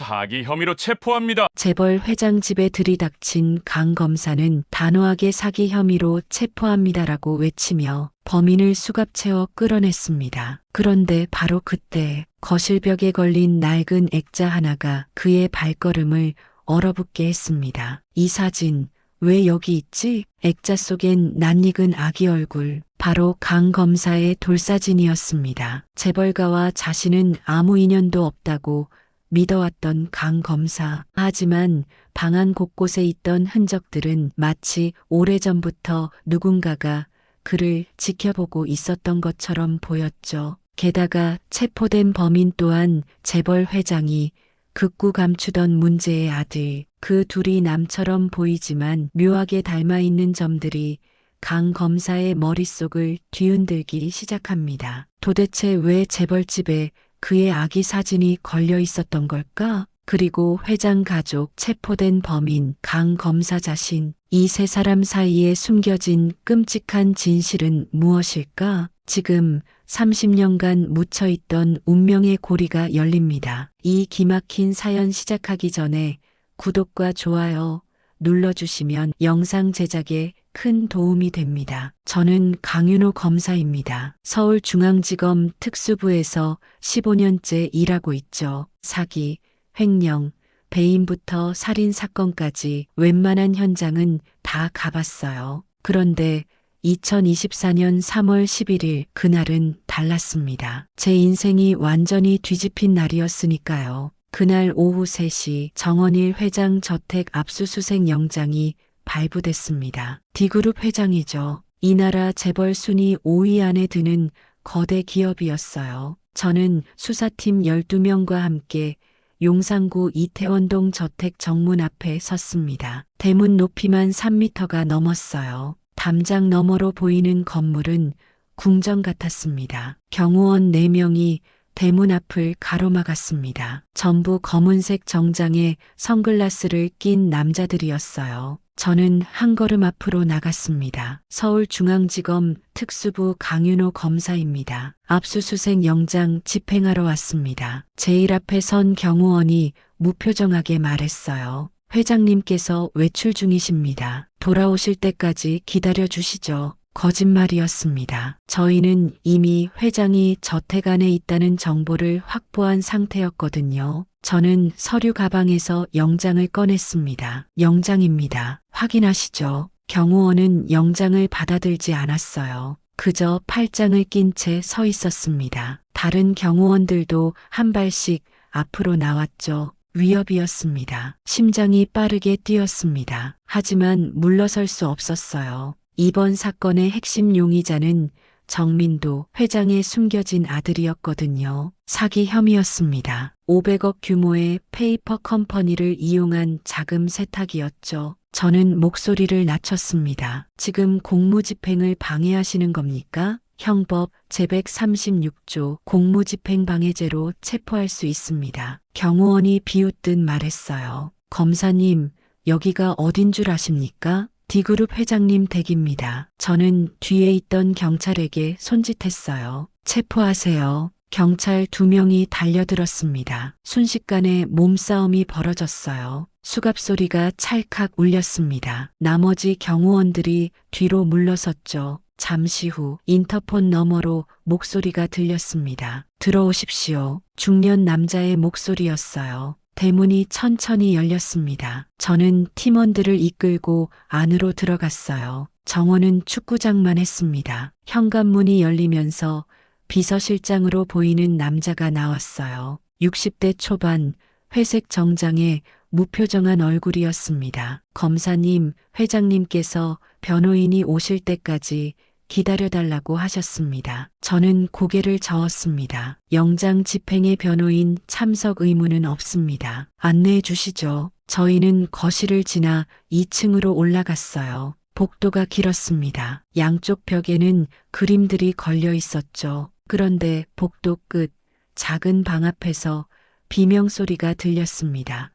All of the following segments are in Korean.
사기 혐의로 체포합니다. 재벌 회장 집에 들이닥친 강 검사는 단호하게 사기 혐의로 체포합니다라고 외치며 범인을 수갑 채워 끌어냈습니다. 그런데 바로 그때 거실벽에 걸린 낡은 액자 하나가 그의 발걸음을 얼어붙게 했습니다. 이 사진 왜 여기 있지? 액자 속엔 낯익은 아기 얼굴, 바로 강 검사의 돌사진이었습니다. 재벌가와 자신은 아무 인연도 없다고 믿어왔던 강 검사. 하지만 방안 곳곳에 있던 흔적들은 마치 오래전부터 누군가가 그를 지켜보고 있었던 것처럼 보였죠. 게다가 체포된 범인 또한 재벌 회장이 극구 감추던 문제의 아들. 그 둘이 남처럼 보이지만 묘하게 닮아 있는 점들이 강 검사의 머릿속을 뒤흔들기 시작합니다. 도대체 왜 재벌집에 그의 아기 사진이 걸려 있었던 걸까? 그리고 회장 가족, 체포된 범인, 강 검사 자신, 이 세 사람 사이에 숨겨진 끔찍한 진실은 무엇일까? 지금 30년간 묻혀있던 운명의 고리가 열립니다. 이 기막힌 사연 시작하기 전에 구독과 좋아요 눌러주시면 영상 제작에 큰 도움이 됩니다. 저는 강윤호 검사입니다. 서울중앙지검 특수부에서 15년째 일하고 있죠. 사기, 횡령, 배임부터 살인사건까지 웬만한 현장은 다 가봤어요. 그런데 2024년 3월 11일 그날은 달랐습니다. 제 인생이 완전히 뒤집힌 날이었으니까요. 그날 오후 3시 정원일 회장 저택 압수수색 영장이 발부됐습니다. D그룹 회장이죠. 이 나라 재벌 순위 5위 안에 드는 거대 기업이었어요. 저는 수사팀 12명과 함께 용산구 이태원동 저택 정문 앞에 섰습니다. 대문 높이만 3m가 넘었어요. 담장 너머로 보이는 건물은 궁전 같았습니다. 경호원 4명이 대문 앞을 가로막았습니다. 전부 검은색 정장에 선글라스를 낀 남자들이었어요. 저는 한 걸음 앞으로 나갔습니다. 서울중앙지검 특수부 강윤호 검사입니다. 압수수색 영장 집행하러 왔습니다. 제일 앞에 선 경호원이 무표정하게 말했어요. 회장님께서 외출 중이십니다. 돌아오실 때까지 기다려 주시죠. 거짓말이었습니다. 저희는 이미 회장이 저택 안에 있다는 정보를 확보한 상태였거든요. 저는 서류 가방에서 영장을 꺼냈습니다. 영장입니다. 확인하시죠. 경호원은 영장을 받아들지 않았어요. 그저 팔짱을 낀 채 서 있었습니다. 다른 경호원들도 한 발씩 앞으로 나왔죠. 위협이었습니다. 심장이 빠르게 뛰었습니다. 하지만 물러설 수 없었어요. 이번 사건의 핵심 용의자는 정민도 회장의 숨겨진 아들이었거든요. 사기 혐의였습니다. 500억 규모의 페이퍼 컴퍼니를 이용한 자금 세탁이었죠. 저는 목소리를 낮췄습니다. 지금 공무집행을 방해하시는 겁니까? 형법 제136조 공무집행 방해죄로 체포할 수 있습니다. 경호원이 비웃듯 말했어요. 검사님, 여기가 어딘 줄 아십니까? D그룹 회장님 댁입니다. 저는 뒤에 있던 경찰에게 손짓했어요. 체포하세요. 경찰 2명이 달려들었습니다. 순식간에 몸싸움이 벌어졌어요. 수갑 소리가 찰칵 울렸습니다. 나머지 경호원들이 뒤로 물러섰죠. 잠시 후 인터폰 너머로 목소리가 들렸습니다. 들어오십시오. 중년 남자의 목소리였어요. 대문이 천천히 열렸습니다. 저는 팀원들을 이끌고 안으로 들어갔어요. 정원은 축구장만 했습니다. 현관문이 열리면서 비서실장으로 보이는 남자가 나왔어요. 60대 초반, 회색 정장에 무표정한 얼굴이었습니다. 검사님, 회장님께서 변호인이 오실 때까지 기다려달라고 하셨습니다. 저는 고개를 저었습니다. 영장 집행의 변호인 참석 의무는 없습니다. 안내해 주시죠. 저희는 거실을 지나 2층으로 올라갔어요. 복도가 길었습니다. 양쪽 벽에는 그림들이 걸려 있었죠. 그런데 복도 끝 작은 방 앞에서 비명소리가 들렸습니다.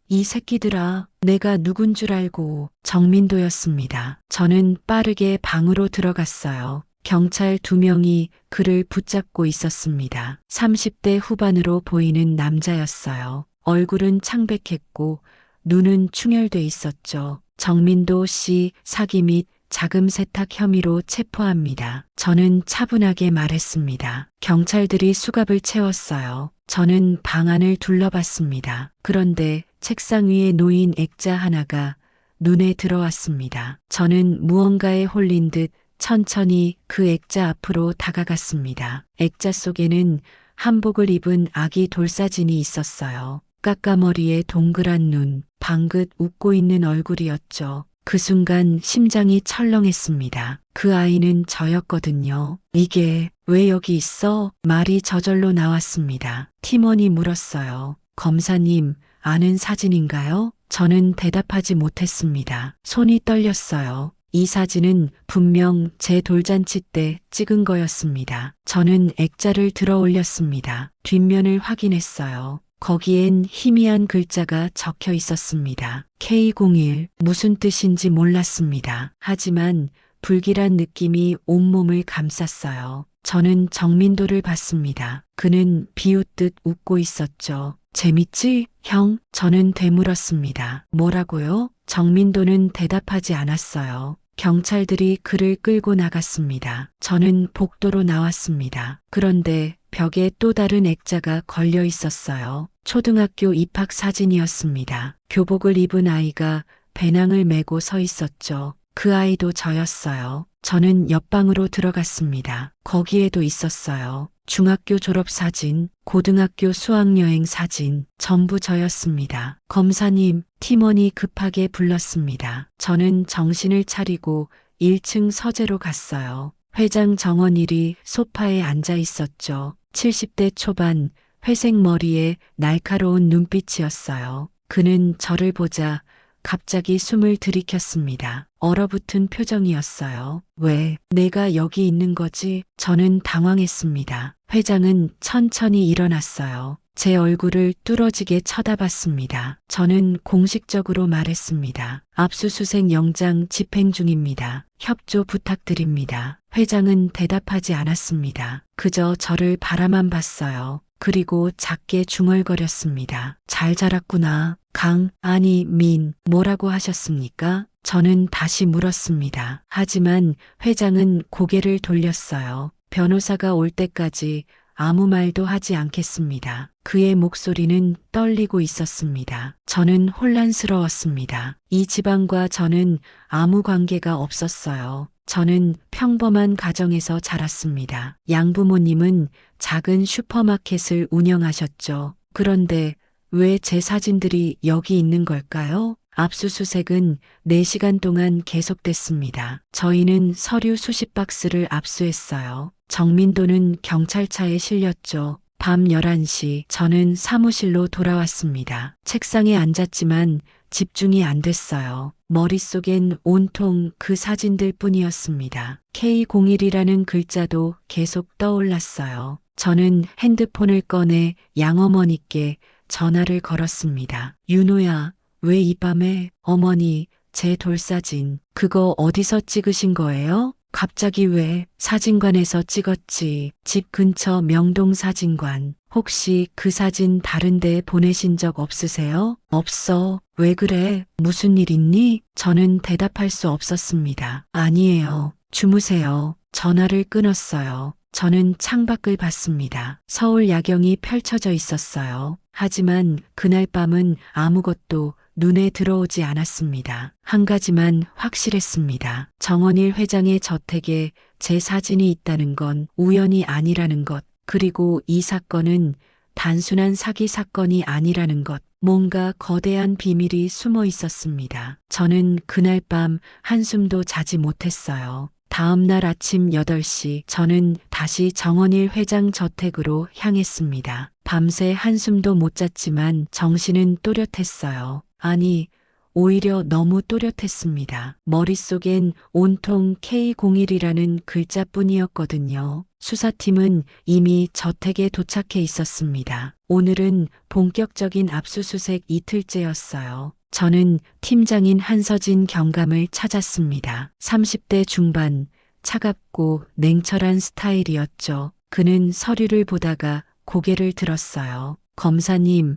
이 새끼들아, 내가 누군 줄 알고. 정민도였습니다. 저는 빠르게 방으로 들어갔어요. 경찰 2명이 그를 붙잡고 있었습니다. 30대 후반으로 보이는 남자였어요. 얼굴은 창백했고 눈은 충혈돼 있었죠. 정민도 씨 사기 및 자금 세탁 혐의로 체포합니다. 저는 차분하게 말했습니다. 경찰들이 수갑을 채웠어요. 저는 방 안을 둘러봤습니다. 그런데 책상 위에 놓인 액자 하나가 눈에 들어왔습니다. 저는 무언가에 홀린 듯 천천히 그 액자 앞으로 다가갔습니다. 액자 속에는 한복을 입은 아기 돌사진이 있었어요. 까까머리에 동그란 눈, 방긋 웃고 있는 얼굴이었죠. 그 순간 심장이 철렁했습니다. 그 아이는 저였거든요. 이게 왜 여기 있어? 말이 저절로 나왔습니다. 팀원이 물었어요. 검사님, 아는 사진인가요? 저는 대답하지 못했습니다. 손이 떨렸어요. 이 사진은 분명 제 돌잔치 때 찍은 거였습니다. 저는 액자를 들어 올렸습니다. 뒷면을 확인했어요. 거기엔 희미한 글자가 적혀 있었습니다. K01. 무슨 뜻인지 몰랐습니다. 하지만 불길한 느낌이 온몸을 감쌌어요. 저는 정민도를 봤습니다. 그는 비웃듯 웃고 있었죠. 재밌지, 형? 저는 되물었습니다. 뭐라고요? 정민도는 대답하지 않았어요. 경찰들이 그를 끌고 나갔습니다. 저는 복도로 나왔습니다. 그런데 벽에 또 다른 액자가 걸려 있었어요. 초등학교 입학 사진이었습니다. 교복을 입은 아이가 배낭을 메고 서 있었죠. 그 아이도 저였어요. 저는 옆방으로 들어갔습니다. 거기에도 있었어요. 중학교 졸업 사진, 고등학교 수학여행 사진, 전부 저였습니다. 검사님, 팀원이 급하게 불렀습니다. 저는 정신을 차리고 1층 서재로 갔어요. 회장 정원일이 소파에 앉아 있었죠. 70대 초반, 회색 머리에 날카로운 눈빛이었어요. 그는 저를 보자 갑자기 숨을 들이켰습니다. 얼어붙은 표정이었어요. 왜 내가 여기 있는 거지? 저는 당황했습니다. 회장은 천천히 일어났어요. 제 얼굴을 뚫어지게 쳐다봤습니다. 저는 공식적으로 말했습니다. 압수수색 영장 집행 중입니다. 협조 부탁드립니다. 회장은 대답하지 않았습니다. 그저 저를 바라만 봤어요. 그리고 작게 중얼거렸습니다. 잘 자랐구나. 아니, 뭐라고 하셨습니까? 저는 다시 물었습니다. 하지만 회장은 고개를 돌렸어요. 변호사가 올 때까지 아무 말도 하지 않겠습니다. 그의 목소리는 떨리고 있었습니다. 저는 혼란스러웠습니다. 이 집안과 저는 아무 관계가 없었어요. 저는 평범한 가정에서 자랐습니다. 양부모님은 작은 슈퍼마켓을 운영하셨죠. 그런데 왜 제 사진들이 여기 있는 걸까요? 압수수색은 4시간 동안 계속됐습니다. 저희는 서류 수십 박스를 압수했어요. 정민도는 경찰차에 실렸죠. 밤 11시 저는 사무실로 돌아왔습니다. 책상에 앉았지만 집중이 안 됐어요. 머릿속엔 온통 그 사진들 뿐이었습니다. K01이라는 글자도 계속 떠올랐어요. 저는 핸드폰을 꺼내 양어머니께 전화를 걸었습니다. 윤호야, 왜 이 밤에? 어머니, 제 돌사진, 그거 어디서 찍으신 거예요? 갑자기 왜? 사진관에서 찍었지. 집 근처 명동사진관. 혹시 그 사진 다른 데 보내신 적 없으세요? 없어. 왜 그래? 무슨 일 있니? 저는 대답할 수 없었습니다. 아니에요. 주무세요. 전화를 끊었어요. 저는 창밖을 봤습니다. 서울 야경이 펼쳐져 있었어요. 하지만 그날 밤은 아무것도 눈에 들어오지 않았습니다. 한 가지만 확실했습니다. 정원일 회장의 저택에 제 사진이 있다는 건 우연이 아니라는 것, 그리고 이 사건은 단순한 사기 사건이 아니라는 것, 뭔가 거대한 비밀이 숨어 있었습니다. 저는 그날 밤 한숨도 자지 못했어요. 다음 날 아침 8시 저는 다시 정원일 회장 저택으로 향했습니다. 밤새 한숨도 못 잤지만 정신은 또렷했어요. 아니, 오히려 너무 또렷했습니다. 머릿속엔 온통 K01이라는 글자뿐이었거든요. 수사팀은 이미 저택에 도착해 있었습니다. 오늘은 본격적인 압수수색 이틀째였어요. 저는 팀장인 한서진 경감을 찾았습니다. 30대 중반, 차갑고 냉철한 스타일이었죠. 그는 서류를 보다가 고개를 들었어요. 검사님,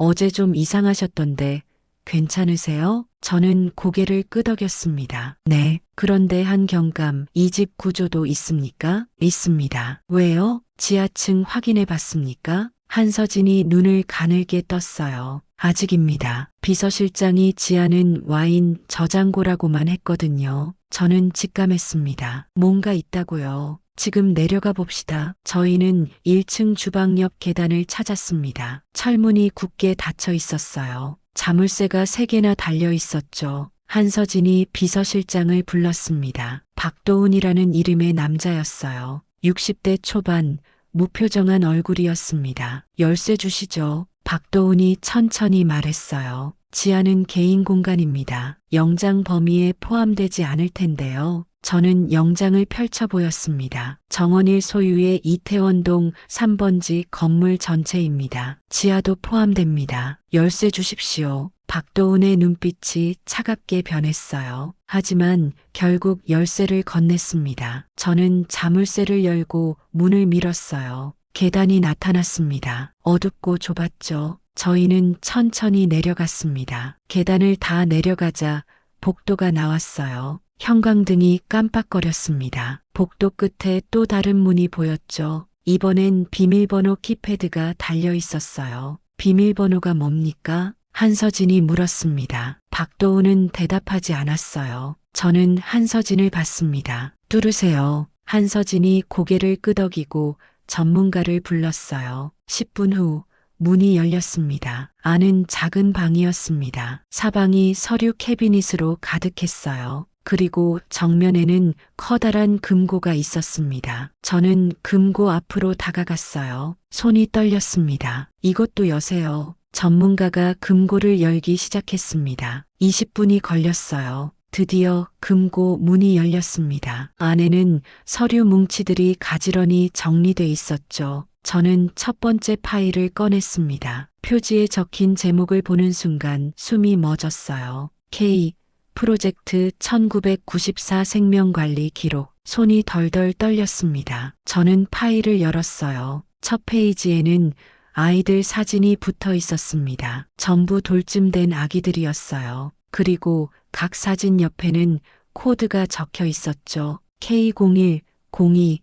어제 좀 이상하셨던데 괜찮으세요? 저는 고개를 끄덕였습니다. 네. 그런데 한 경감, 이 집 구조도 있습니까? 있습니다. 왜요? 지하층 확인해 봤습니까? 한서진이 눈을 가늘게 떴어요. 아직입니다. 비서실장이 지하는 와인 저장고라고만 했거든요. 저는 직감했습니다. 뭔가 있다고요. 지금 내려가 봅시다. 저희는 1층 주방 옆 계단을 찾았습니다. 철문이 굳게 닫혀 있었어요. 자물쇠가 3개나 달려 있었죠. 한서진이 비서실장을 불렀습니다. 박도훈이라는 이름의 남자였어요. 60대 초반, 무표정한 얼굴이었습니다. 열쇠 주시죠. 박도훈이 천천히 말했어요. 지하는 개인 공간입니다. 영장 범위에 포함되지 않을 텐데요. 저는 영장을 펼쳐 보였습니다. 정원일 소유의 이태원동 3번지 건물 전체입니다. 지하도 포함됩니다. 열쇠 주십시오. 박도훈의 눈빛이 차갑게 변했어요. 하지만 결국 열쇠를 건넸습니다. 저는 자물쇠를 열고 문을 밀었어요. 계단이 나타났습니다. 어둡고 좁았죠. 저희는 천천히 내려갔습니다. 계단을 다 내려가자 복도가 나왔어요. 형광등이 깜빡거렸습니다. 복도 끝에 또 다른 문이 보였죠. 이번엔 비밀번호 키패드가 달려 있었어요. 비밀번호가 뭡니까? 한서진이 물었습니다. 박도훈은 대답하지 않았어요. 저는 한서진을 봤습니다. 뚫으세요. 한서진이 고개를 끄덕이고 전문가를 불렀어요. 10분 후 문이 열렸습니다. 안은 작은 방이었습니다. 사방이 서류 캐비닛으로 가득했어요. 그리고 정면에는 커다란 금고가 있었습니다. 저는 금고 앞으로 다가갔어요. 손이 떨렸습니다. 이것도 여세요. 전문가가 금고를 열기 시작했습니다. 20분이 걸렸어요. 드디어 금고 문이 열렸습니다. 안에는 서류 뭉치들이 가지런히 정리돼 있었죠. 저는 첫 번째 파일을 꺼냈습니다. 표지에 적힌 제목을 보는 순간 숨이 멎었어요. K 프로젝트 1994 생명관리 기록. 손이 덜덜 떨렸습니다. 저는 파일을 열었어요. 첫 페이지에는 아이들 사진이 붙어 있었습니다. 전부 돌쯤된 아기들이었어요. 그리고 각 사진 옆에는 코드가 적혀 있었죠. K01, 02,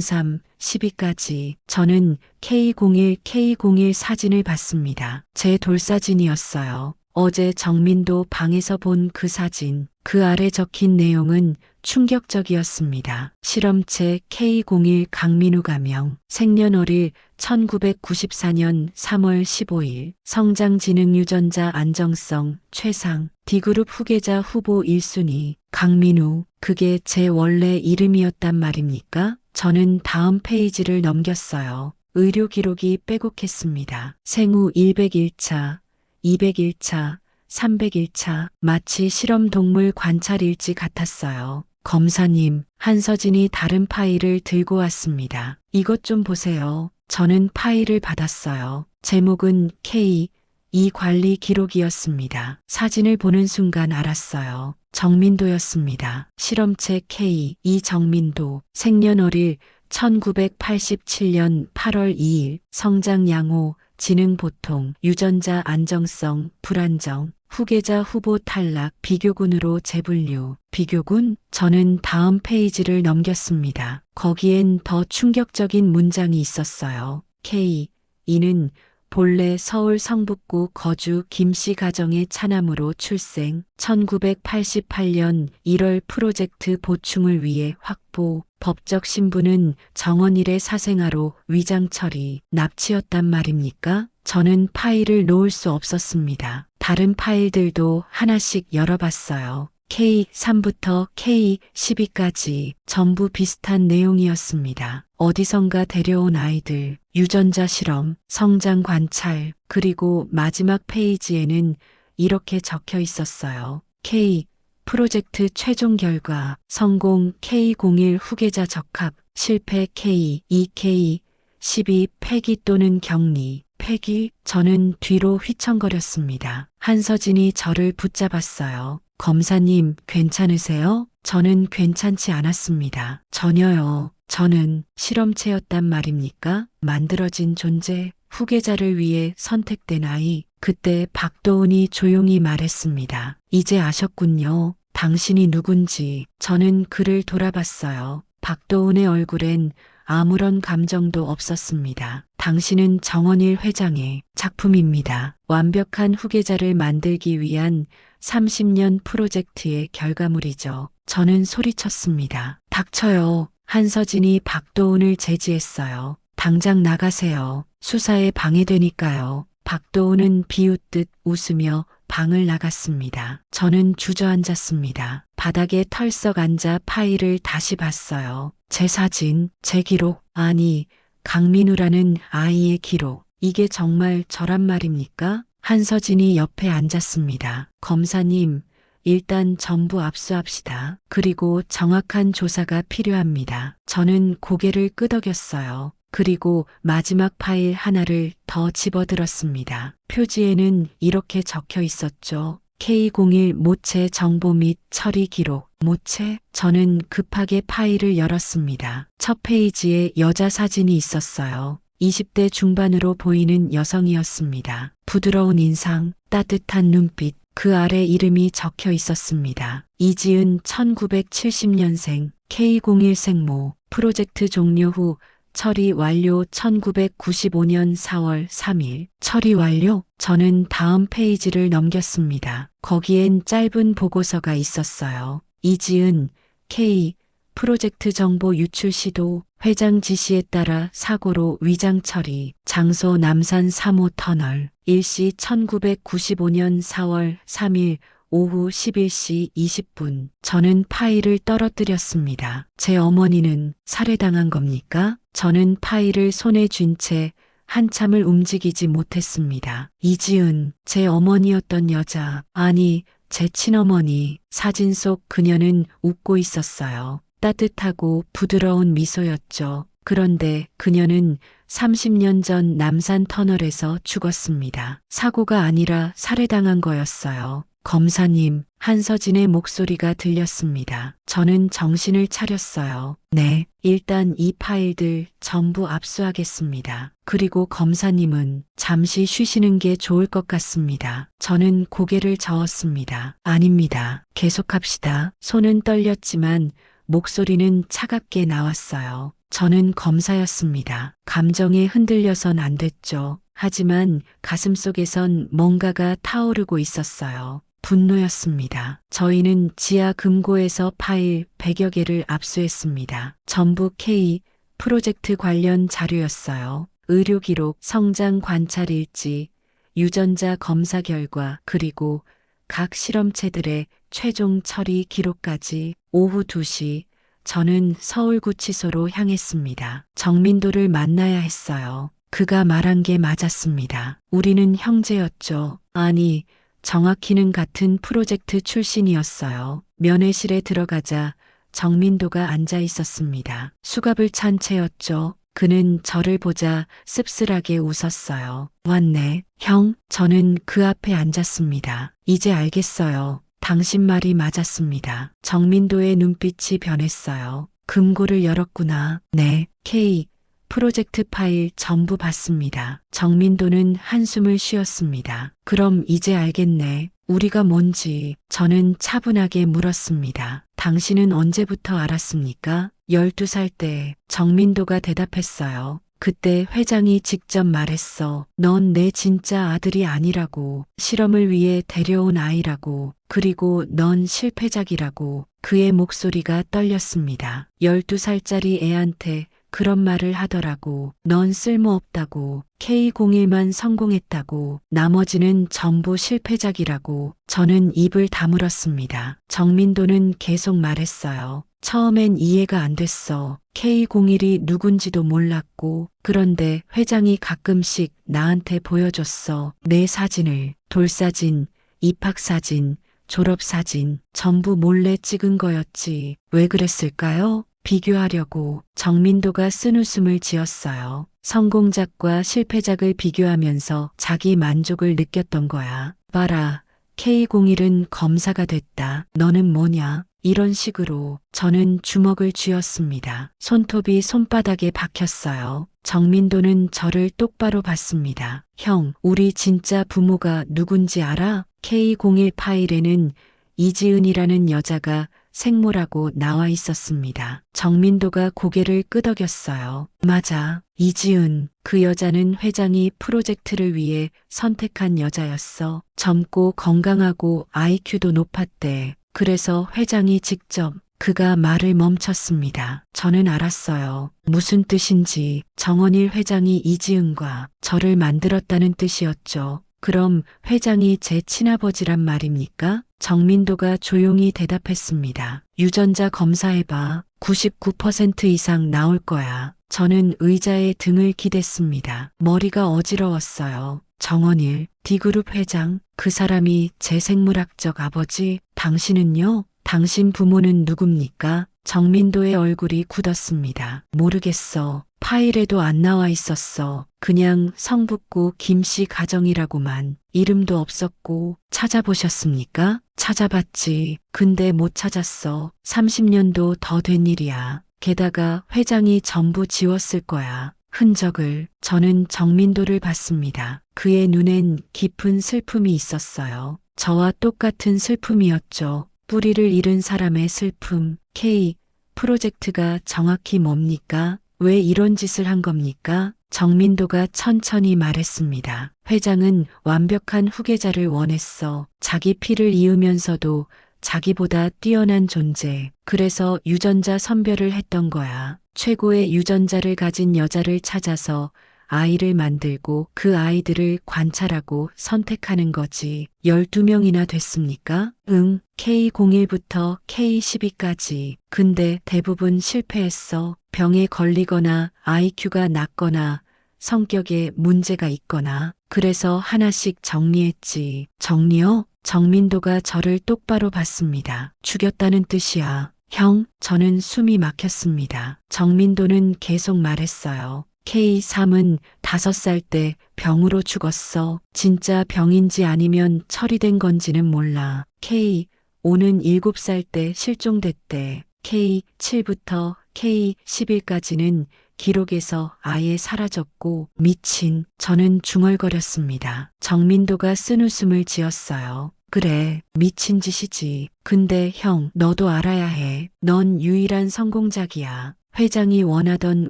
03, 12까지. 저는 K01, K01 사진을 봤습니다. 제 돌사진이었어요. 어제 정민도 방에서 본 그 사진. 그 아래 적힌 내용은 충격적이었습니다. 실험체 K01 강민우 가명. 생년월일 1994년 3월 15일. 성장지능 유전자 안정성 최상. D그룹 후계자 후보 1순위. 강민우. 그게 제 원래 이름이었단 말입니까? 저는 다음 페이지를 넘겼어요. 의료 기록이 빼곡했습니다. 생후 101차, 201차, 301차. 마치 실험 동물 관찰 일지 같았어요. 검사님, 한서진이 다른 파일을 들고 왔습니다. 이것 좀 보세요. 저는 파일을 받았어요. 제목은 K, 이 관리 기록이었습니다. 사진을 보는 순간 알았어요. 정민도였습니다. 실험체 K, 이 정민도. 생년월일 1987년 8월 2일. 성장 양호, 지능 보통, 유전자 안정성, 불안정, 후계자 후보 탈락, 비교군으로 재분류. 비교군? 저는 다음 페이지를 넘겼습니다. 거기엔 더 충격적인 문장이 있었어요. K, 이는 본래 서울 성북구 거주 김씨 가정의 차남으로 출생, 1988년 1월 프로젝트 보충을 위해 확보, 법적 신분은 정원일의 사생아로 위장 처리, 납치였단 말입니까? 저는 파일을 놓을 수 없었습니다. 다른 파일들도 하나씩 열어봤어요. K3부터 K12까지 전부 비슷한 내용이었습니다. 어디선가 데려온 아이들, 유전자 실험, 성장 관찰, 그리고 마지막 페이지에는 이렇게 적혀 있었어요. K 프로젝트 최종 결과, 성공 K01 후계자 적합, 실패 K, 2K, 12 폐기 또는 격리. 폐기? 저는 뒤로 휘청거렸습니다. 한서진이 저를 붙잡았어요. 검사님, 괜찮으세요? 저는 괜찮지 않았습니다. 전혀요. 저는 실험체였단 말입니까? 만들어진 존재. 후계자를 위해 선택된 아이. 그때 박도훈이 조용히 말했습니다. 이제 아셨군요. 당신이 누군지. 저는 그를 돌아봤어요. 박도훈의 얼굴엔 아무런 감정도 없었습니다. 당신은 정원일 회장의 작품입니다. 완벽한 후계자를 만들기 위한 30년 프로젝트의 결과물이죠. 저는 소리쳤습니다. 닥쳐요. 한서진이 박도훈을 제지했어요. 당장 나가세요. 수사에 방해되니까요. 박도훈은 비웃듯 웃으며 방을 나갔습니다. 저는 주저앉았습니다. 바닥에 털썩 앉아 파일을 다시 봤어요. 제 사진, 제 기록, 아니, 강민우라는 아이의 기록. 이게 정말 저란 말입니까? 한서진이 옆에 앉았습니다. 검사님, 일단 전부 압수합시다. 그리고 정확한 조사가 필요합니다. 저는 고개를 끄덕였어요. 그리고 마지막 파일 하나를 더 집어들었습니다. 표지에는 이렇게 적혀 있었죠. K01 모체 정보 및 처리 기록. 모체? 저는 급하게 파일을 열었습니다. 첫 페이지에 여자 사진이 있었어요. 20대 중반으로 보이는 여성이었습니다. 부드러운 인상, 따뜻한 눈빛, 그 아래 이름이 적혀 있었습니다. 이지은 1970년생, K01 생모, 프로젝트 종료 후 처리 완료 1995년 4월 3일. 처리 완료? 저는 다음 페이지를 넘겼습니다. 거기엔 짧은 보고서가 있었어요. 이지은, K, 프로젝트 정보 유출 시도, 회장 지시에 따라 사고로 위장 처리, 장소 남산 3호 터널, 일시 1995년 4월 3일 오후 11시 20분. 저는 파일을 떨어뜨렸습니다. 제 어머니는 살해당한 겁니까? 저는 파일을 손에 쥔 채 한참을 움직이지 못했습니다. 이지은, 제 어머니였던 여자, 아니, 제 친어머니. 사진 속 그녀는 웃고 있었어요. 따뜻하고 부드러운 미소였죠. 그런데 그녀는 30년 전 남산 터널에서 죽었습니다. 사고가 아니라 살해당한 거였어요. 검사님, 한서진의 목소리가 들렸습니다. 저는 정신을 차렸어요. 네, 일단 이 파일들 전부 압수하겠습니다. 그리고 검사님은 잠시 쉬시는 게 좋을 것 같습니다. 저는 고개를 저었습니다. 아닙니다. 계속합시다. 손은 떨렸지만 목소리는 차갑게 나왔어요. 저는 검사였습니다. 감정에 흔들려선 안 됐죠. 하지만 가슴속에선 뭔가가 타오르고 있었어요. 분노였습니다. 저희는 지하 금고에서 파일 100여 개를 압수했습니다. 전부 K 프로젝트 관련 자료였어요. 의료 기록, 성장 관찰 일지, 유전자 검사 결과, 그리고 각 실험체들의 최종 처리 기록까지. 오후 2시 저는 서울구치소로 향했습니다. 정민도를 만나야 했어요. 그가 말한 게 맞았습니다. 우리는 형제였죠. 아니, 정확히는 같은 프로젝트 출신이었어요. 면회실에 들어가자 정민도가 앉아 있었습니다. 수갑을 찬 채였죠. 그는 저를 보자 씁쓸하게 웃었어요. 왔네. 형, 저는 그 앞에 앉았습니다. 이제 알겠어요. 당신 말이 맞았습니다. 정민도의 눈빛이 변했어요. 금고를 열었구나. 네, K. 프로젝트 파일 전부 봤습니다. 정민도는 한숨을 쉬었습니다. 그럼 이제 알겠네. 우리가 뭔지. 저는 차분하게 물었습니다. 당신은 언제부터 알았습니까? 12살 때. 정민도가 대답했어요. 그때 회장이 직접 말했어. 넌 내 진짜 아들이 아니라고. 실험을 위해 데려온 아이라고. 그리고 넌 실패작이라고. 그의 목소리가 떨렸습니다. 12살짜리 애한테 그런 말을 하더라고. 넌 쓸모없다고. K01만 성공했다고. 나머지는 전부 실패작이라고. 저는 입을 다물었습니다. 정민도는 계속 말했어요. 처음엔 이해가 안 됐어. K01이 누군지도 몰랐고. 그런데 회장이 가끔씩 나한테 보여줬어. 내 사진을. 돌사진, 입학사진, 졸업사진. 전부 몰래 찍은 거였지. 왜 그랬을까요? 비교하려고. 정민도가 쓴웃음을 지었어요. 성공작과 실패작을 비교하면서 자기 만족을 느꼈던 거야. 봐라, K01은 검사가 됐다. 너는 뭐냐? 이런 식으로. 저는 주먹을 쥐었습니다. 손톱이 손바닥에 박혔어요. 정민도는 저를 똑바로 봤습니다. 형, 우리 진짜 부모가 누군지 알아? K01 파일에는 이지은이라는 여자가 생모라고 나와 있었습니다. 정민도가 고개를 끄덕였어요. 맞아. 이지은. 그 여자는 회장이 프로젝트를 위해 선택한 여자였어. 젊고 건강하고 IQ도 높았대. 그래서 회장이 직접 그가 말을 멈췄습니다. 저는 알았어요. 무슨 뜻인지. 정원일 회장이 이지은과 저를 만들었다는 뜻이었죠. 그럼 회장이 제 친아버지란 말입니까? 정민도가 조용히 대답했습니다. 유전자 검사해봐. 99% 이상 나올 거야. 저는 의자에 등을 기댔습니다. 머리가 어지러웠어요. 정원일, D그룹 회장, 그 사람이 제 생물학적 아버지, 당신은요? 당신 부모는 누굽니까? 정민도의 얼굴이 굳었습니다. 모르겠어. 파일에도 안 나와 있었어. 그냥 성북구 김씨 가정이라고만. 이름도 없었고. 찾아보셨습니까? 찾아봤지. 근데 못 찾았어. 30년도 더 된 일이야. 게다가 회장이 전부 지웠을 거야. 흔적을. 저는 정민도를 봤습니다. 그의 눈엔 깊은 슬픔이 있었어요. 저와 똑같은 슬픔이었죠. 뿌리를 잃은 사람의 슬픔. K 프로젝트가 정확히 뭡니까? 왜 이런 짓을 한 겁니까? 정민도가 천천히 말했습니다. 회장은 완벽한 후계자를 원했어. 자기 피를 이으면서도 자기보다 뛰어난 존재. 그래서 유전자 선별을 했던 거야. 최고의 유전자를 가진 여자를 찾아서 아이를 만들고 그 아이들을 관찰하고 선택하는 거지. 12명이나 됐습니까? 응. K01부터 K12까지. 근데 대부분 실패했어. 병에 걸리거나 IQ가 낮거나 성격에 문제가 있거나. 그래서 하나씩 정리했지. 정리요? 정민도가 저를 똑바로 봤습니다. 죽였다는 뜻이야. 형, 저는 숨이 막혔습니다. 정민도는 계속 말했어요. K3은 5살 때 병으로 죽었어. 진짜 병인지 아니면 처리된 건지는 몰라. K5는 7살 때 실종됐대. K7부터 K11까지는 기록에서 아예 사라졌고. 미친. 저는 중얼거렸습니다. 정민도가 쓴웃음을 지었어요. 그래, 미친 짓이지. 근데 형, 너도 알아야 해. 넌 유일한 성공작이야. 회장이 원하던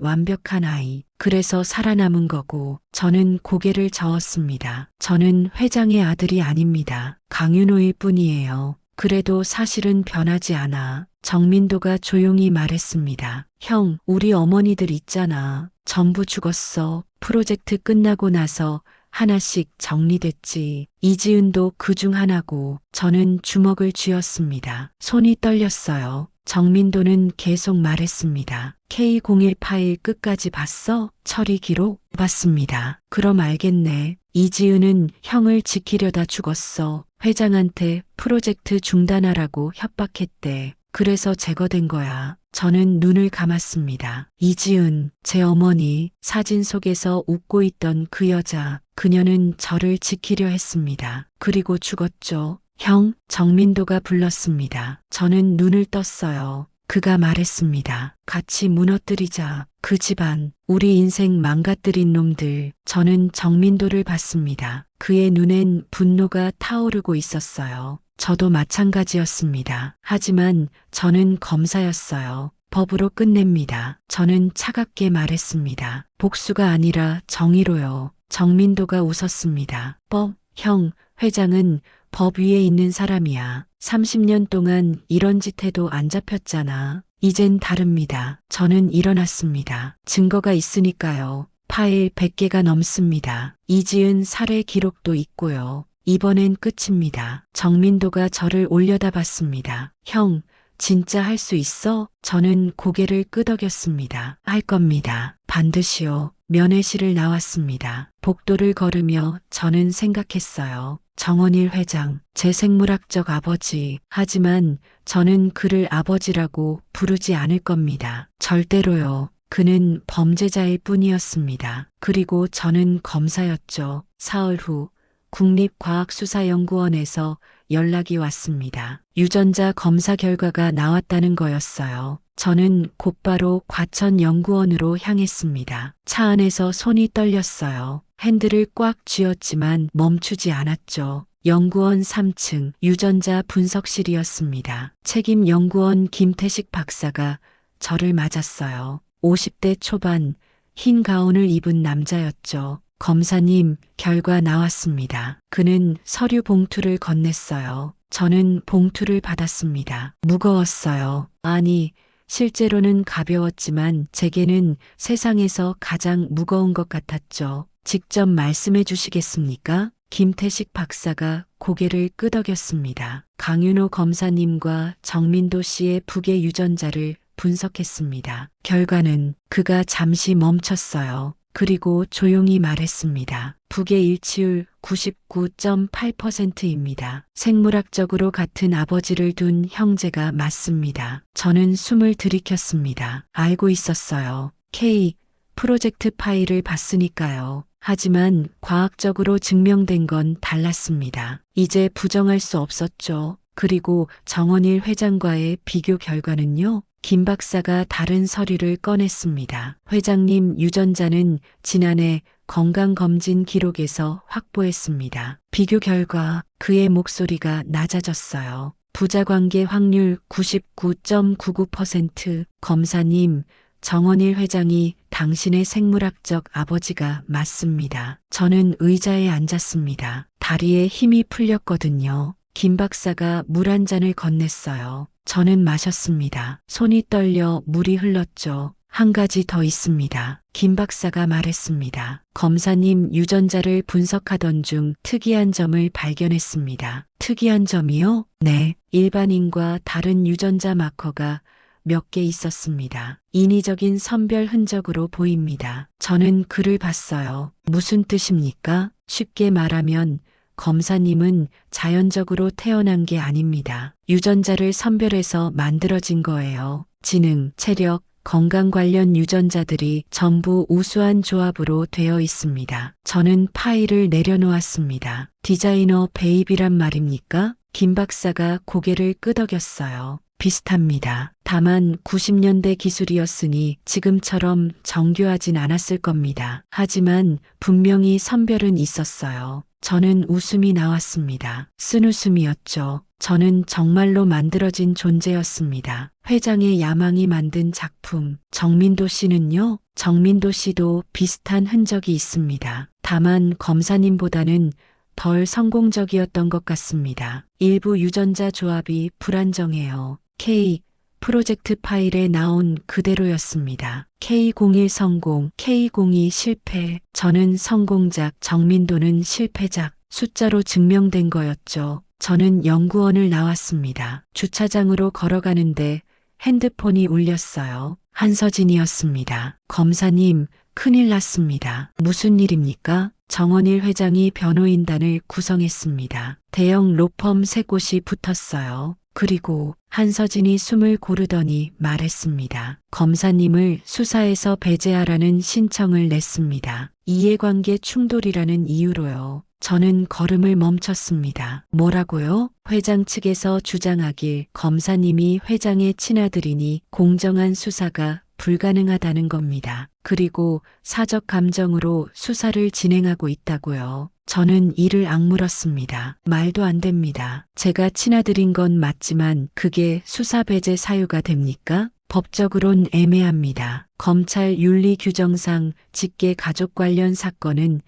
완벽한 아이. 그래서 살아남은 거고. 저는 고개를 저었습니다. 저는 회장의 아들이 아닙니다. 강윤호일 뿐이에요. 그래도 사실은 변하지 않아. 정민도가 조용히 말했습니다. 형, 우리 어머니들 있잖아. 전부 죽었어. 프로젝트 끝나고 나서 하나씩 정리됐지. 이지은도 그중 하나고. 저는 주먹을 쥐었습니다. 손이 떨렸어요. 정민도는 계속 말했습니다. K01 파일 끝까지 봤어? 처리 기록? 봤습니다. 그럼 알겠네. 이지은은 형을 지키려다 죽었어. 회장한테 프로젝트 중단하라고 협박했대. 그래서 제거된 거야. 저는 눈을 감았습니다. 이지은, 제 어머니, 사진 속에서 웃고 있던 그 여자, 그녀는 저를 지키려 했습니다. 그리고 죽었죠. 형, 정민도가 불렀습니다. 저는 눈을 떴어요. 그가 말했습니다. 같이 무너뜨리자. 그 집안, 우리 인생 망가뜨린 놈들. 저는 정민도를 봤습니다. 그의 눈엔 분노가 타오르고 있었어요. 저도 마찬가지였습니다. 하지만 저는 검사였어요. 법으로 끝냅니다. 저는 차갑게 말했습니다. 복수가 아니라 정의로요. 정민도가 웃었습니다. 법, 형, 회장은 법 위에 있는 사람이야. 30년 동안 이런 짓 해도 안 잡혔잖아. 이젠 다릅니다. 저는 일어났습니다. 증거가 있으니까요. 파일 100개가 넘습니다. 이지은 살해 기록도 있고요. 이번엔 끝입니다. 정민도가 저를 올려다봤습니다. 형, 진짜 할 수 있어? 저는 고개를 끄덕였습니다. 할 겁니다. 반드시요. 면회실을 나왔습니다. 복도를 걸으며 저는 생각했어요. 정원일 회장, 제 생물학적 아버지. 하지만 저는 그를 아버지라고 부르지 않을 겁니다. 절대로요. 그는 범죄자일 뿐이었습니다. 그리고 저는 검사였죠. 사흘 후 국립과학수사연구원에서 연락이 왔습니다. 유전자 검사 결과가 나왔다는 거였어요. 저는 곧바로 과천연구원으로 향했습니다. 차 안에서 손이 떨렸어요. 핸들을 꽉 쥐었지만 멈추지 않았죠. 연구원 3층 유전자 분석실이었습니다. 책임 연구원 김태식 박사가 저를 맞았어요. 50대 초반 흰 가운을 입은 남자였죠. 검사님, 결과 나왔습니다. 그는 서류 봉투를 건넸어요. 저는 봉투를 받았습니다. 무거웠어요. 아니, 실제로는 가벼웠지만 제게는 세상에서 가장 무거운 것 같았죠. 직접 말씀해 주시겠습니까? 김태식 박사가 고개를 끄덕였습니다. 강윤호 검사님과 정민도 씨의 북의 유전자를 분석했습니다. 결과는 그가 잠시 멈췄어요. 그리고 조용히 말했습니다. 북의 일치율 99.8%입니다. 생물학적으로 같은 아버지를 둔 형제가 맞습니다. 저는 숨을 들이켰습니다. 알고 있었어요. K 프로젝트 파일을 봤으니까요. 하지만 과학적으로 증명된 건 달랐습니다. 이제 부정할 수 없었죠. 그리고 정원일 회장과의 비교 결과는요. 김 박사가 다른 서류를 꺼냈습니다. 회장님 유전자는 지난해 건강검진 기록에서 확보했습니다. 비교 결과 그의 목소리가 낮아졌어요. 부자관계 확률 99.99%. 검사님, 정원일 회장이 당신의 생물학적 아버지가 맞습니다. 저는 의자에 앉았습니다. 다리에 힘이 풀렸거든요. 김 박사가 물 한 잔을 건넸어요. 저는 마셨습니다. 손이 떨려 물이 흘렀죠. 한 가지 더 있습니다. 김 박사가 말했습니다. 검사님 유전자를 분석하던 중 특이한 점을 발견했습니다. 특이한 점이요? 네. 일반인과 다른 유전자 마커가 몇 개 있었습니다. 인위적인 선별 흔적으로 보입니다. 저는 글을 봤어요. 무슨 뜻입니까? 쉽게 말하면 검사님은 자연적으로 태어난 게 아닙니다. 유전자를 선별해서 만들어진 거예요. 지능, 체력, 건강 관련 유전자들이 전부 우수한 조합으로 되어 있습니다. 저는 파일을 내려놓았습니다. 디자이너 베이비란 말입니까? 김 박사가 고개를 끄덕였어요. 비슷합니다. 다만 90년대 기술이었으니 지금처럼 정교하진 않았을 겁니다. 하지만 분명히 선별은 있었어요. 저는 웃음이 나왔습니다. 쓴웃음이었죠. 저는 정말로 만들어진 존재였습니다. 회장의 야망이 만든 작품. 정민도 씨는요? 정민도 씨도 비슷한 흔적이 있습니다. 다만 검사님보다는 덜 성공적이었던 것 같습니다. 일부 유전자 조합이 불안정해요. K 프로젝트 파일에 나온 그대로였습니다. K01 성공, K02 실패. 저는 성공작, 정민도는 실패작. 숫자로 증명된 거였죠. 저는 연구원을 나왔습니다. 주차장으로 걸어가는데 핸드폰이 울렸어요. 한서진이었습니다. 검사님, 큰일 났습니다. 무슨 일입니까? 정원일 회장이 변호인단을 구성했습니다. 대형 로펌 3곳이 붙었어요. 그리고 한서진이 숨을 고르더니 말했습니다. 검사님을 수사에서 배제하라는 신청을 냈습니다. 이해관계 충돌이라는 이유로요. 저는 걸음을 멈췄습니다. 뭐라고요? 회장 측에서 주장하길 검사님이 회장의 친아들이니 공정한 수사가 불가능하다는 겁니다. 그리고 사적 감정으로 수사를 진행하고 있다고요. 저는 이를 악물었습니다. 말도 안 됩니다. 제가 친아들인 건 맞지만 그게 수사 배제 사유가 됩니까? 법적으론 애매합니다. 검찰 윤리 규정상 직계 가족 관련 사건은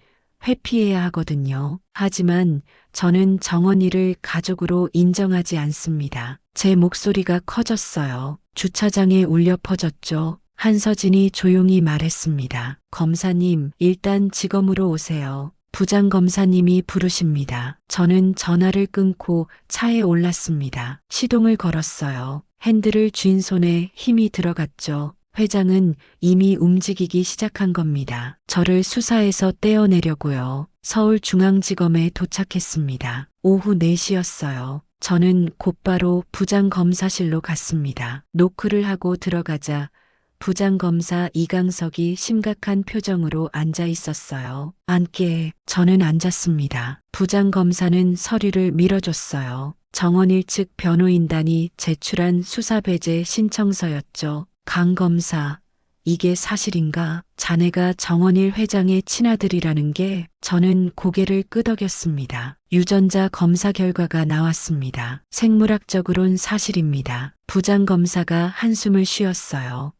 회피해야 하거든요. 하지만 저는 정원이를 가족으로 인정하지 않습니다. 제 목소리가 커졌어요. 주차장에 울려 퍼졌죠. 한서진이 조용히 말했습니다. 검사님, 일단 지검으로 오세요. 부장검사님이 부르십니다. 저는 전화를 끊고 차에 올랐습니다. 시동을 걸었어요. 핸들을 쥔 손에 힘이 들어갔죠. 회장은 이미 움직이기 시작한 겁니다. 저를 수사에서 떼어내려고요. 서울중앙지검에 도착했습니다. 오후 4시였어요. 저는 곧바로 부장검사실로 갔습니다. 노크를 하고 들어가자 부장검사 이강석이 심각한 표정으로 앉아 있었어요. 앉게 저는 앉았습니다. 부장검사는 서류를 밀어줬어요. 정원일 측 변호인단이 제출한 수사배제 신청서였죠. 강 검사, 이게 사실인가? 자네가 정원일 회장의 친아들이라는 게 저는 고개를 끄덕였습니다. 유전자 검사 결과가 나왔습니다. 생물학적으론 사실입니다. 부장검사가 한숨을 쉬었어요.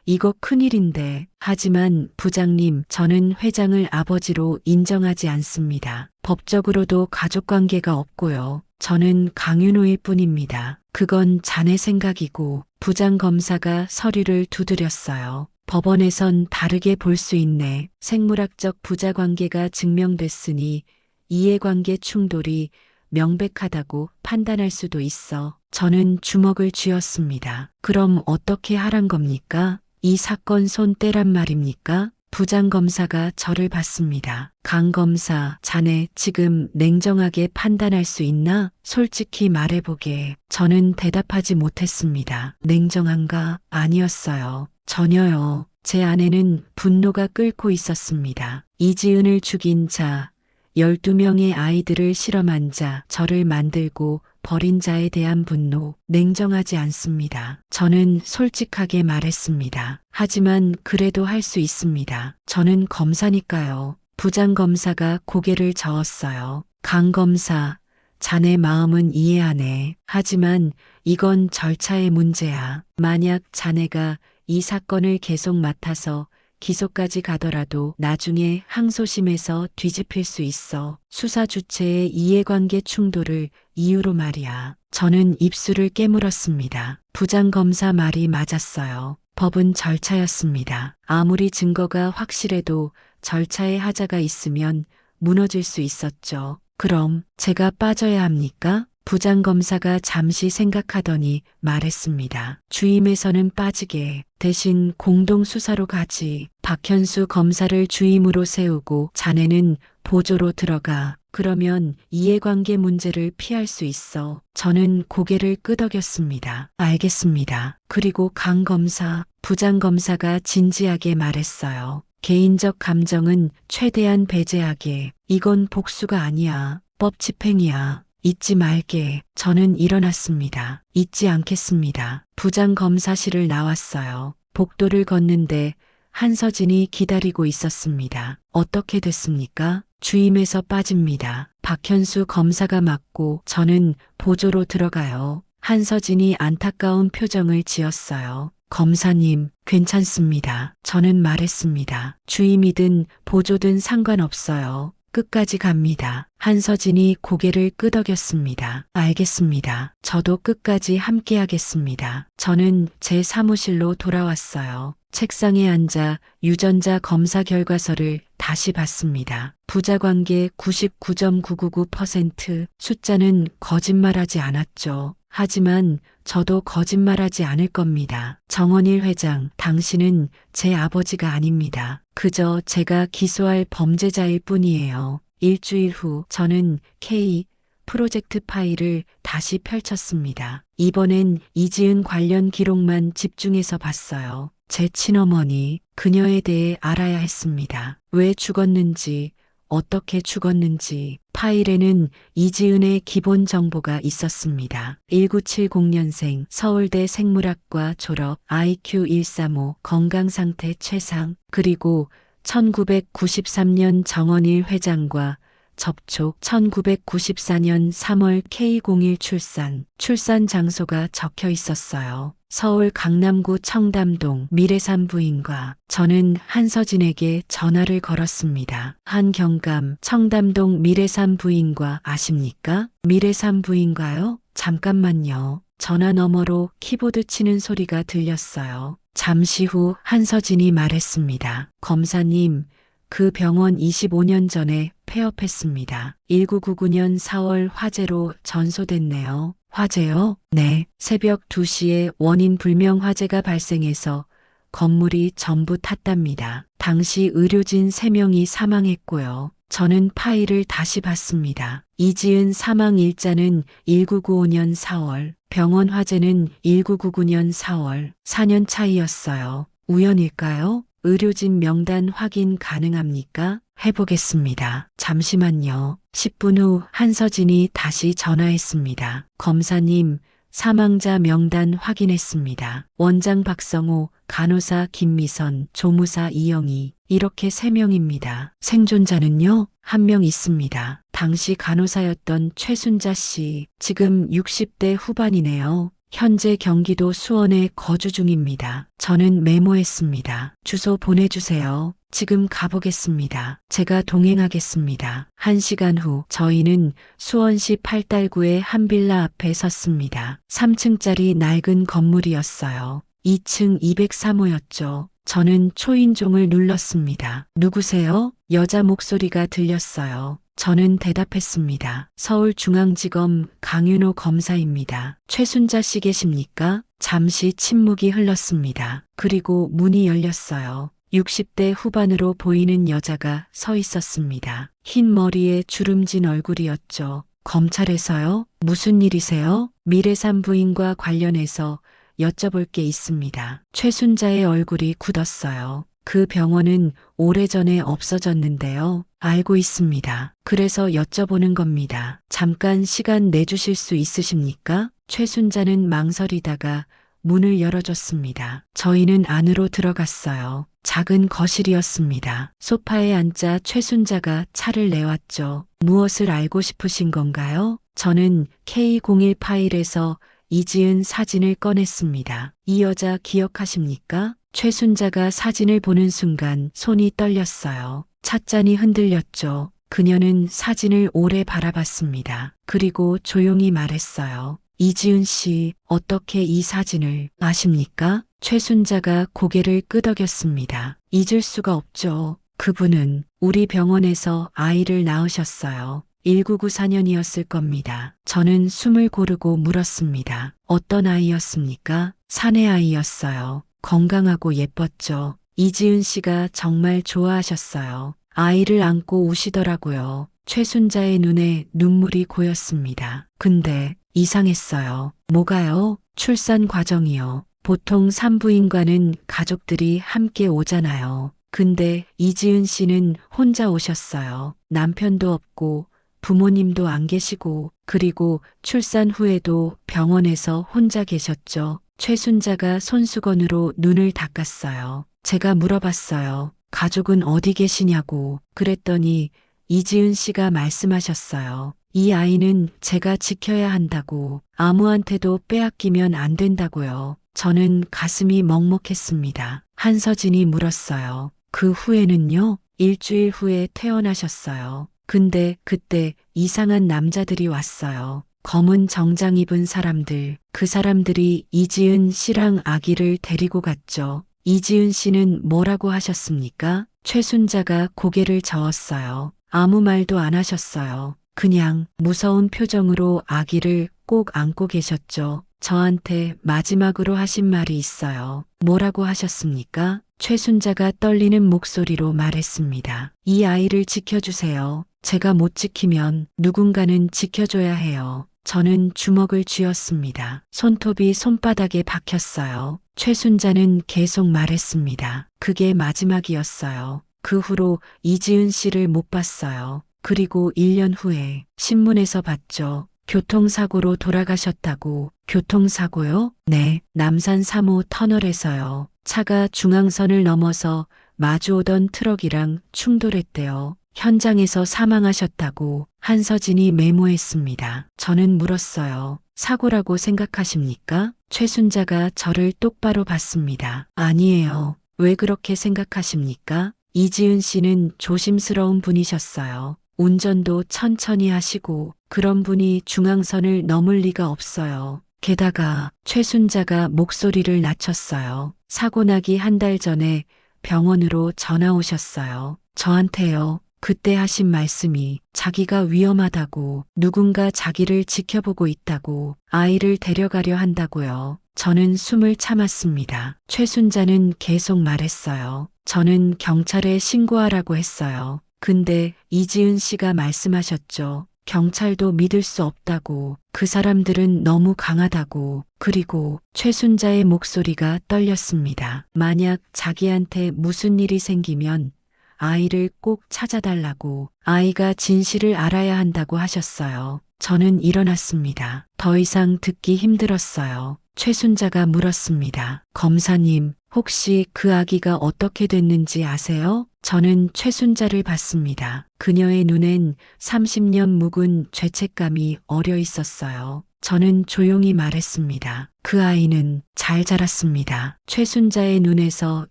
이거 큰일인데. 하지만 부장님, 저는 회장을 아버지로 인정하지 않습니다. 법적으로도 가족관계가 없고요. 저는 강윤호일 뿐입니다. 그건 자네 생각이고. 부장검사가 서류를 두드렸어요. 법원에선 다르게 볼 수 있네. 생물학적 부자관계가 증명됐으니 이해관계 충돌이 명백하다고 판단할 수도 있어. 저는 주먹을 쥐었습니다. 그럼 어떻게 하란 겁니까? 이 사건 손 떼란 말입니까? 부장검사가 저를 봤습니다. 강 검사, 자네 지금 냉정하게 판단할 수 있나? 솔직히 말해보게. 저는 대답하지 못했습니다. 냉정한가? 아니었어요. 전혀요. 제 안에는 분노가 끓고 있었습니다. 이지은을 죽인 자, 12명의 아이들을 실험한 자, 저를 만들고 버린 자에 대한 분노, 냉정하지 않습니다. 저는 솔직하게 말했습니다. 하지만 그래도 할 수 있습니다. 저는 검사니까요. 부장검사가 고개를 저었어요. 강 검사, 자네 마음은 이해하네. 하지만 이건 절차의 문제야. 만약 자네가 이 사건을 계속 맡아서 기소까지 가더라도 나중에 항소심에서 뒤집힐 수 있어. 수사 주체의 이해관계 충돌을 이유로 말이야. 저는 입술을 깨물었습니다. 부장검사 말이 맞았어요. 법은 절차였습니다. 아무리 증거가 확실해도 절차에 하자가 있으면 무너질 수 있었죠. 그럼 제가 빠져야 합니까? 부장검사가 잠시 생각하더니 말했습니다. 주임에서는 빠지게. 대신 공동수사로 가지. 박현수 검사를 주임으로 세우고 자네는 보조로 들어가. 그러면 이해관계 문제를 피할 수 있어. 저는 고개를 끄덕였습니다. 알겠습니다. 그리고 강 검사, 부장검사가 진지하게 말했어요. 개인적 감정은 최대한 배제하게. 이건 복수가 아니야. 법 집행이야. 잊지 말게. 저는 일어났습니다. 잊지 않겠습니다. 부장검사실을 나왔어요. 복도를 걷는데 한서진이 기다리고 있었습니다. 어떻게 됐습니까? 주임에서 빠집니다. 박현수 검사가 맡고 저는 보조로 들어가요. 한서진이 안타까운 표정을 지었어요. 검사님, 괜찮습니다. 저는 말했습니다. 주임이든 보조든 상관없어요. 끝까지 갑니다. 한서진이 고개를 끄덕였습니다. 알겠습니다. 저도 끝까지 함께하겠습니다. 저는 제 사무실로 돌아왔어요. 책상에 앉아 유전자 검사 결과서를 다시 봤습니다. 부자관계 99.999%, 숫자는 거짓말하지 않았죠. 하지만 저도 거짓말하지 않을 겁니다. 정원일 회장, 당신은 제 아버지가 아닙니다. 그저 제가 기소할 범죄자일 뿐이에요. 일주일 후 저는 K 프로젝트 파일을 다시 펼쳤습니다. 이번엔 이지은 관련 기록만 집중해서 봤어요. 제 친어머니, 그녀에 대해 알아야 했습니다. 왜 죽었는지, 어떻게 죽었는지. 파일에는 이지은의 기본 정보가 있었습니다. 1970년생, 서울대 생물학과 졸업, IQ 135, 건강상태 최상, 그리고 1993년 정원일 회장과 접촉, 1994년 3월 K01 출산 장소가 적혀 있었어요. 서울 강남구 청담동 미래산부인과. 저는 한서진에게 전화를 걸었습니다. 한경감, 청담동 미래산부인과 아십니까? 미래산부인가요? 잠깐만요. 전화 너머로 키보드 치는 소리가 들렸어요. 잠시 후 한서진이 말했습니다. 검사님, 그 병원 25년 전에 폐업했습니다. 1999년 4월 화재로 전소됐네요. 화재요? 네. 새벽 2시에 원인 불명 화재가 발생해서 건물이 전부 탔답니다. 당시 의료진 3명이 사망했고요. 저는 파일을 다시 봤습니다. 이지은 사망 일자는 1995년 4월, 병원 화재는 1999년 4월, 4년 차이였어요. 우연일까요? 의료진 명단 확인 가능합니까? 해보겠습니다. 잠시만요. 10분 후 한서진이 다시 전화했습니다. 검사님, 사망자 명단 확인했습니다. 원장 박성호, 간호사 김미선, 조무사 이영희, 이렇게 3명입니다. 생존자는요? 1명 있습니다. 당시 간호사였던 최순자 씨, 지금 60대 후반이네요. 현재 경기도 수원에 거주 중입니다. 저는 메모했습니다. 주소 보내주세요. 지금 가보겠습니다. 제가 동행하겠습니다. 1시간 후 저희는 수원시 팔달구의 한 빌라 앞에 섰습니다. 3층짜리 낡은 건물이었어요. 2층 203호였죠. 저는 초인종을 눌렀습니다. 누구세요? 여자 목소리가 들렸어요. 저는 대답했습니다. 서울중앙지검 강윤호 검사입니다. 최순자 씨 계십니까? 잠시 침묵이 흘렀습니다. 그리고 문이 열렸어요. 60대 후반으로 보이는 여자가 서 있었습니다. 흰 머리에 주름진 얼굴이었죠. 검찰에서요? 무슨 일이세요? 미래산 부인과 관련해서 여쭤볼 게 있습니다. 최순자의 얼굴이 굳었어요. 그 병원은 오래전에 없어졌는데요. 알고 있습니다. 그래서 여쭤보는 겁니다. 잠깐 시간 내주실 수 있으십니까? 최순자는 망설이다가 문을 열어줬습니다. 저희는 안으로 들어갔어요. 작은 거실이었습니다. 소파에 앉자 최순자가 차를 내왔죠. 무엇을 알고 싶으신 건가요? 저는 K01 파일에서 이지은 사진을 꺼냈습니다. 이 여자 기억하십니까? 최순자가 사진을 보는 순간 손이 떨렸어요. 찻잔이 흔들렸죠. 그녀는 사진을 오래 바라봤습니다. 그리고 조용히 말했어요. 이지은 씨, 어떻게 이 사진을 아십니까? 최순자가 고개를 끄덕였습니다. 잊을 수가 없죠. 그분은 우리 병원에서 아이를 낳으셨어요. 1994년이었을 겁니다. 저는 숨을 고르고 물었습니다. 어떤 아이였습니까? 사내 아이였어요. 건강하고 예뻤죠. 이지은 씨가 정말 좋아하셨어요. 아이를 안고 우시더라고요. 최순자의 눈에 눈물이 고였습니다. 근데 이상했어요. 뭐가요? 출산 과정이요. 보통 산부인과는 가족들이 함께 오잖아요. 근데 이지은 씨는 혼자 오셨어요. 남편도 없고 부모님도 안 계시고, 그리고 출산 후에도 병원에서 혼자 계셨죠. 최순자가 손수건으로 눈을 닦았어요. 제가 물어봤어요. 가족은 어디 계시냐고. 그랬더니 이지은 씨가 말씀하셨어요. 이 아이는 제가 지켜야 한다고. 아무한테도 빼앗기면 안 된다고요. 저는 가슴이 먹먹했습니다. 한서진이 물었어요. 그 후에는요? 일주일 후에 퇴원하셨어요. 근데 그때 이상한 남자들이 왔어요. 검은 정장 입은 사람들. 그 사람들이 이지은 씨랑 아기를 데리고 갔죠. 이지은 씨는 뭐라고 하셨습니까? 최순자가 고개를 저었어요. 아무 말도 안 하셨어요. 그냥 무서운 표정으로 아기를 꼭 안고 계셨죠. 저한테 마지막으로 하신 말이 있어요. 뭐라고 하셨습니까? 최순자가 떨리는 목소리로 말했습니다. 이 아이를 지켜주세요. 제가 못 지키면 누군가는 지켜줘야 해요. 저는 주먹을 쥐었습니다. 손톱이 손바닥에 박혔어요. 최순자는 계속 말했습니다. 그게 마지막이었어요. 그 후로 이지은 씨를 못 봤어요. 그리고 1년 후에 신문에서 봤죠. 교통사고로 돌아가셨다고. 교통사고요? 네, 남산 3호 터널에서요. 차가 중앙선을 넘어서 마주오던 트럭이랑 충돌했대요. 현장에서 사망하셨다고 한서진이 메모했습니다. 저는 물었어요. 사고라고 생각하십니까? 최순자가 저를 똑바로 봤습니다. 아니에요. 왜 그렇게 생각하십니까? 이지은 씨는 조심스러운 분이셨어요. 운전도 천천히 하시고 그런 분이 중앙선을 넘을 리가 없어요. 게다가 최순자가 목소리를 낮췄어요. 사고 나기 한 달 전에 병원으로 전화 오셨어요. 저한테요. 그때 하신 말씀이 자기가 위험하다고, 누군가 자기를 지켜보고 있다고, 아이를 데려가려 한다고요. 저는 숨을 참았습니다. 최순자는 계속 말했어요. 저는 경찰에 신고하라고 했어요. 근데 이지은 씨가 말씀하셨죠. 경찰도 믿을 수 없다고, 그 사람들은 너무 강하다고, 그리고 최순자의 목소리가 떨렸습니다. 만약 자기한테 무슨 일이 생기면 아이를 꼭 찾아달라고, 아이가 진실을 알아야 한다고 하셨어요. 저는 일어났습니다. 더 이상 듣기 힘들었어요. 최순자가 물었습니다. 검사님, 혹시 그 아기가 어떻게 됐는지 아세요? 저는 최순자를 봤습니다. 그녀의 눈엔 30년 묵은 죄책감이 어려 있었어요. 저는 조용히 말했습니다. 그 아이는 잘 자랐습니다. 최순자의 눈에서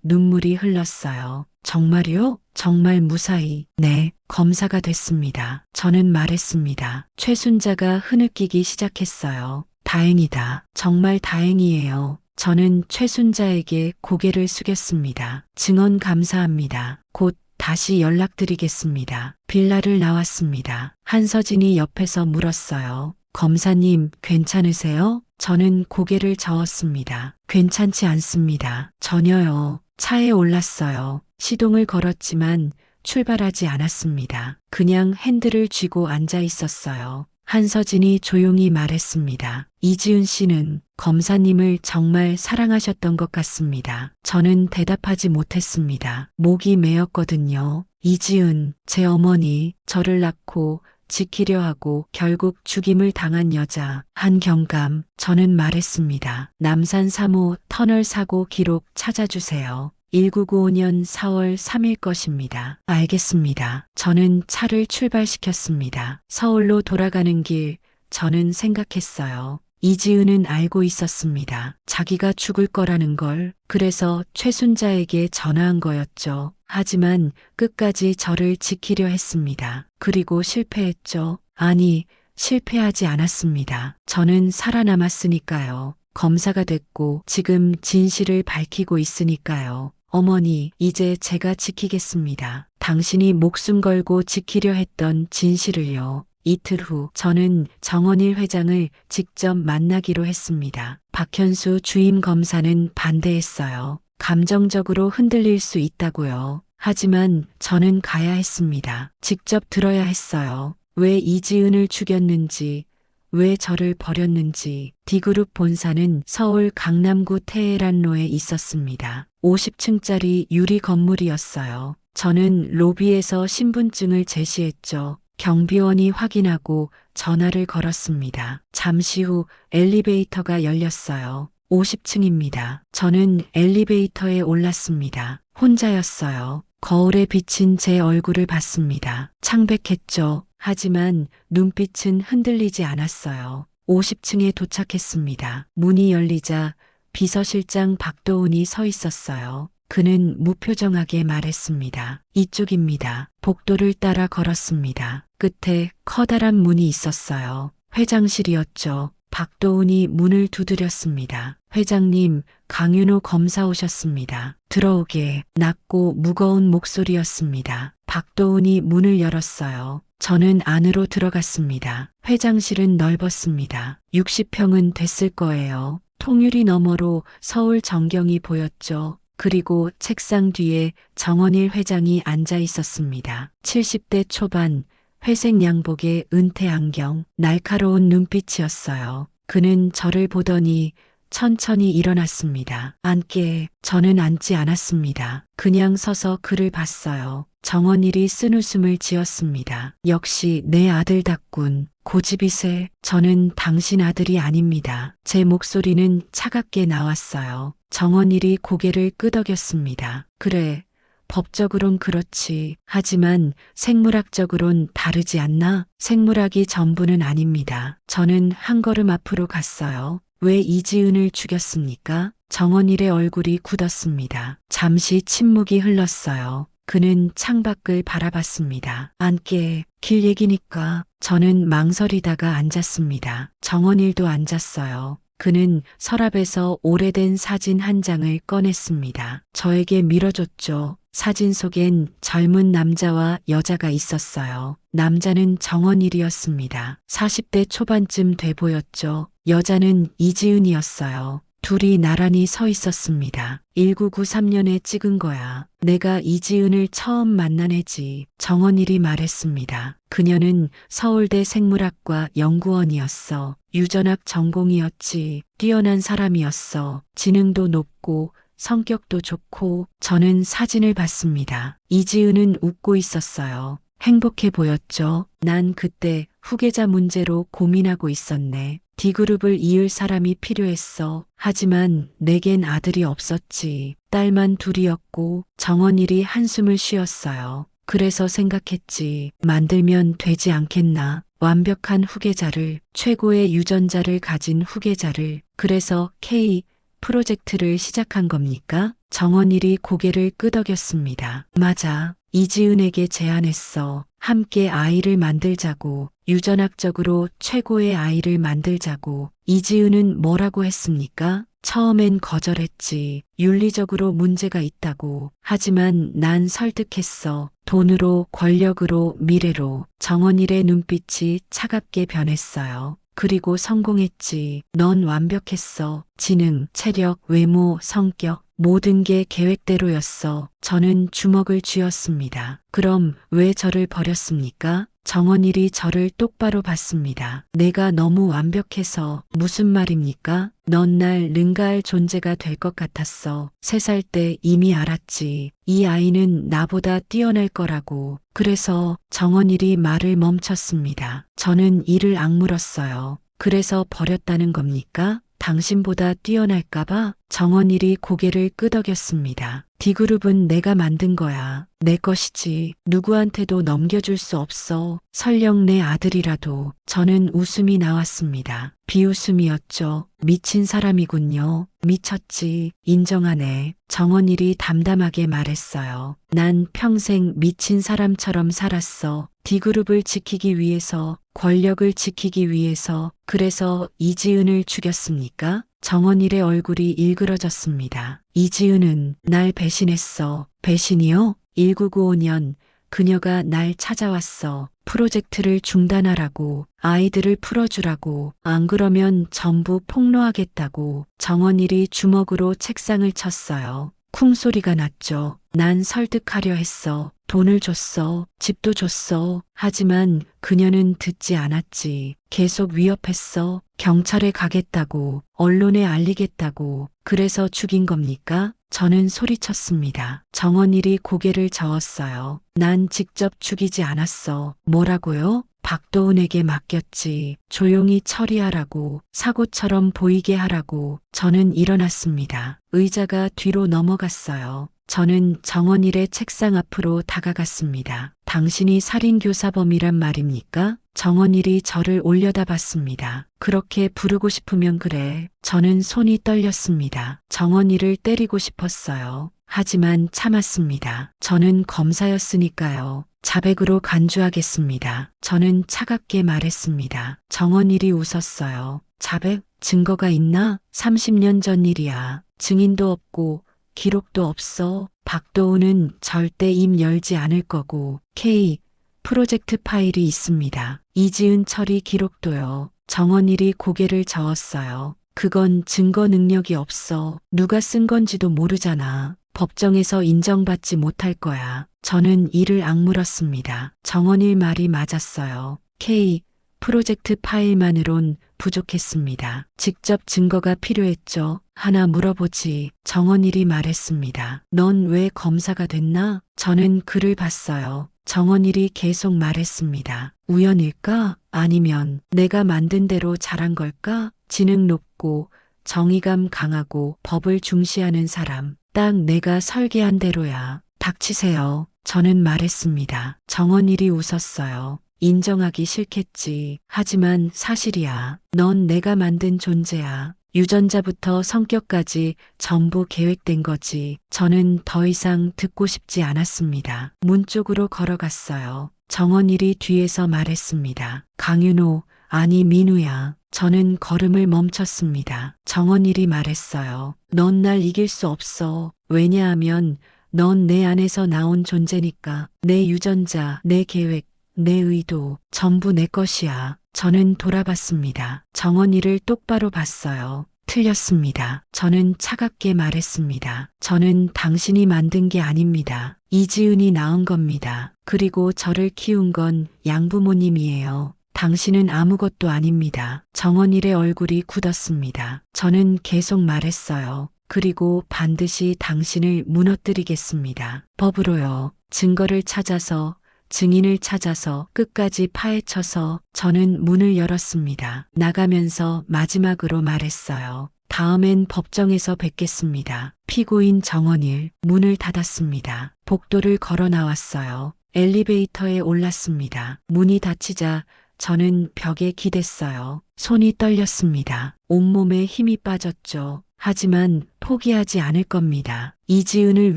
눈물이 흘렀어요. 정말요? 정말 무사히. 네, 검사가 됐습니다. 저는 말했습니다. 최순자가 흐느끼기 시작했어요. 다행이다. 정말 다행이에요. 저는 최순자에게 고개를 숙였습니다. 증언 감사합니다. 곧 다시 연락드리겠습니다. 빌라를 나왔습니다. 한서진이 옆에서 물었어요. 검사님, 괜찮으세요? 저는 고개를 저었습니다. 괜찮지 않습니다. 전혀요. 차에 올랐어요. 시동을 걸었지만 출발하지 않았습니다. 그냥 핸들을 쥐고 앉아 있었어요. 한서진이 조용히 말했습니다. 이지은 씨는 검사님을 정말 사랑하셨던 것 같습니다. 저는 대답하지 못했습니다. 목이 메었거든요. 이지은, 제 어머니, 저를 낳고 지키려 하고 결국 죽임을 당한 여자, 한경감. 저는 말했습니다. 남산 3호 터널 사고 기록 찾아주세요. 1995년 4월 3일 것입니다. 알겠습니다. 저는 차를 출발시켰습니다. 서울로 돌아가는 길, 저는 생각했어요. 이지은은 알고 있었습니다. 자기가 죽을 거라는 걸. 그래서 최순자에게 전화한 거였죠. 하지만 끝까지 저를 지키려 했습니다. 그리고 실패했죠. 아니, 실패하지 않았습니다. 저는 살아남았으니까요. 검사가 됐고 지금 진실을 밝히고 있으니까요. 어머니, 이제 제가 지키겠습니다. 당신이 목숨 걸고 지키려 했던 진실을요. 이틀 후 저는 정원일 회장을 직접 만나기로 했습니다. 박현수 주임 검사는 반대했어요. 감정적으로 흔들릴 수 있다고요. 하지만 저는 가야 했습니다. 직접 들어야 했어요. 왜 이지은을 죽였는지, 왜 저를 버렸는지. D그룹 본사는 서울 강남구 테헤란로에 있었습니다. 50층짜리 유리 건물이었어요. 저는 로비에서 신분증을 제시했죠. 경비원이 확인하고 전화를 걸었습니다. 잠시 후 엘리베이터가 열렸어요. 50층입니다. 저는 엘리베이터에 올랐습니다. 혼자였어요. 거울에 비친 제 얼굴을 봤습니다. 창백했죠. 하지만 눈빛은 흔들리지 않았어요. 50층에 도착했습니다. 문이 열리자 비서실장 박도훈이 서 있었어요. 그는 무표정하게 말했습니다. 이쪽입니다. 복도를 따라 걸었습니다. 끝에 커다란 문이 있었어요. 회장실이었죠. 박도훈이 문을 두드렸습니다. 회장님, 강윤호 검사 오셨습니다. 들어오게. 낮고 무거운 목소리였습니다. 박도훈이 문을 열었어요. 저는 안으로 들어갔습니다. 회장실은 넓었습니다. 60평은 됐을 거예요. 통유리 너머로 서울 전경이 보였죠. 그리고 책상 뒤에 정원일 회장이 앉아 있었습니다. 70대 초반, 회색 양복에 은퇴 안경, 날카로운 눈빛이었어요. 그는 저를 보더니 천천히 일어났습니다. 앉게. 저는 앉지 않았습니다. 그냥 서서 그를 봤어요. 정원일이 쓴웃음을 지었습니다. 역시 내 아들답군. 고집이세. 저는 당신 아들이 아닙니다. 제 목소리는 차갑게 나왔어요. 정원일이 고개를 끄덕였습니다. 그래, 법적으론 그렇지. 하지만 생물학적으론 다르지 않나? 생물학이 전부는 아닙니다. 저는 한 걸음 앞으로 갔어요. 왜 이지은을 죽였습니까? 정원일의 얼굴이 굳었습니다. 잠시 침묵이 흘렀어요. 그는 창밖을 바라봤습니다. 앉게. 길 얘기니까. 저는 망설이다가 앉았습니다. 정원일도 앉았어요. 그는 서랍에서 오래된 사진 한 장을 꺼냈습니다. 저에게 밀어줬죠. 사진 속엔 젊은 남자와 여자가 있었어요. 남자는 정원일이었습니다. 40대 초반쯤 돼 보였죠. 여자는 이지은이었어요. 둘이 나란히 서 있었습니다. 1993년에 찍은 거야. 내가 이지은을 처음 만난 애지. 정원일이 말했습니다. 그녀는 서울대 생물학과 연구원이었어. 유전학 전공이었지. 뛰어난 사람이었어. 지능도 높고 성격도 좋고. 저는 사진을 봤습니다. 이지은은 웃고 있었어요. 행복해 보였죠. 난 그때 후계자 문제로 고민하고 있었네. D그룹을 이을 사람이 필요했어. 하지만 내겐 아들이 없었지. 딸만 둘이었고. 정원일이 한숨을 쉬었어요. 그래서 생각했지. 만들면 되지 않겠나. 완벽한 후계자를, 최고의 유전자를 가진 후계자를. 그래서 K 프로젝트를 시작한 겁니까? 정원일이 고개를 끄덕였습니다. 맞아. 이지은에게 제안했어. 함께 아이를 만들자고. 유전학적으로 최고의 아이를 만들자고. 이지은은 뭐라고 했습니까? 처음엔 거절했지. 윤리적으로 문제가 있다고. 하지만 난 설득했어. 돈으로, 권력으로, 미래로. 정원일의 눈빛이 차갑게 변했어요. 그리고 성공했지. 넌 완벽했어. 지능, 체력, 외모, 성격. 모든 게 계획대로였어. 저는 주먹을 쥐었습니다. 그럼 왜 저를 버렸습니까? 정원일이 저를 똑바로 봤습니다. 내가 너무 완벽해서. 무슨 말입니까? 넌 날 능가할 존재가 될 것 같았어. 3살 때 이미 알았지. 이 아이는 나보다 뛰어날 거라고. 그래서 정원일이 말을 멈췄습니다. 저는 이를 악물었어요. 그래서 버렸다는 겁니까? 당신보다 뛰어날까봐? 정원일이 고개를 끄덕였습니다. D그룹은 내가 만든 거야. 내 것이지. 누구한테도 넘겨줄 수 없어. 설령 내 아들이라도. 저는 웃음이 나왔습니다. 비웃음이었죠. 미친 사람이군요. 미쳤지. 인정하네. 정원일이 담담하게 말했어요. 난 평생 미친 사람처럼 살았어. D그룹을 지키기 위해서, 권력을 지키기 위해서. 그래서 이지은을 죽였습니까? 정원일의 얼굴이 일그러졌습니다. 이지은은 날 배신했어. 배신이요? 1995년 그녀가 날 찾아왔어. 프로젝트를 중단하라고. 아이들을 풀어주라고. 안 그러면 전부 폭로하겠다고. 정원일이 주먹으로 책상을 쳤어요. 쿵 소리가 났죠. 난 설득하려 했어. 돈을 줬어. 집도 줬어. 하지만 그녀는 듣지 않았지. 계속 위협했어. 경찰에 가겠다고. 언론에 알리겠다고. 그래서 죽인 겁니까? 저는 소리쳤습니다. 정원일이 고개를 저었어요. 난 직접 죽이지 않았어. 뭐라고요? 박도훈에게 맡겼지. 조용히 처리하라고. 사고처럼 보이게 하라고. 저는 일어났습니다. 의자가 뒤로 넘어갔어요. 저는 정원일의 책상 앞으로 다가갔습니다. 당신이 살인교사범이란 말입니까? 정원일이 저를 올려다봤습니다. 그렇게 부르고 싶으면 그래. 저는 손이 떨렸습니다. 정원일을 때리고 싶었어요. 하지만 참았습니다. 저는 검사였으니까요. 자백으로 간주하겠습니다. 저는 차갑게 말했습니다. 정원일이 웃었어요. 자백? 증거가 있나? 30년 전 일이야. 증인도 없고 기록도 없어. 박도훈은 절대 입 열지 않을 거고. K 프로젝트 파일이 있습니다. 이지은 처리 기록도요. 정원일이 고개를 저었어요. 그건 증거 능력이 없어. 누가 쓴 건지도 모르잖아. 법정에서 인정받지 못할 거야. 저는 이를 악물었습니다. 정원일 말이 맞았어요. K 프로젝트 파일만으론 부족했습니다. 직접 증거가 필요했죠. 하나 물어보지. 정원일이 말했습니다. 넌 왜 검사가 됐나? 저는 글을 봤어요. 정원일이 계속 말했습니다. 우연일까? 아니면 내가 만든 대로 자란 걸까? 지능 높고 정의감 강하고 법을 중시하는 사람. 딱 내가 설계한 대로야. 닥치세요. 저는 말했습니다. 정원일이 웃었어요. 인정하기 싫겠지. 하지만 사실이야. 넌 내가 만든 존재야. 유전자부터 성격까지 전부 계획된 거지. 저는 더 이상 듣고 싶지 않았습니다. 문 쪽으로 걸어갔어요. 정원일이 뒤에서 말했습니다. 강윤호, 아니 민우야. 저는 걸음을 멈췄습니다. 정원일이 말했어요. 넌 날 이길 수 없어. 왜냐하면 넌 내 안에서 나온 존재니까. 내 유전자, 내 계획, 내 의도, 전부 내 것이야. 저는 돌아봤습니다. 정원일을 똑바로 봤어요. 틀렸습니다. 저는 차갑게 말했습니다. 저는 당신이 만든 게 아닙니다. 이지은이 낳은 겁니다. 그리고 저를 키운 건 양부모님이에요. 당신은 아무것도 아닙니다. 정원일의 얼굴이 굳었습니다. 저는 계속 말했어요. 그리고 반드시 당신을 무너뜨리겠습니다. 법으로요. 증거를 찾아서, 증인을 찾아서 끝까지 파헤쳐서 저는 문을 열었습니다. 나가면서 마지막으로 말했어요. 다음엔 법정에서 뵙겠습니다. 피고인 정원일. 문을 닫았습니다. 복도를 걸어 나왔어요. 엘리베이터에 올랐습니다. 문이 닫히자 저는 벽에 기댔어요. 손이 떨렸습니다. 온몸에 힘이 빠졌죠. 하지만 포기하지 않을 겁니다. 이지은을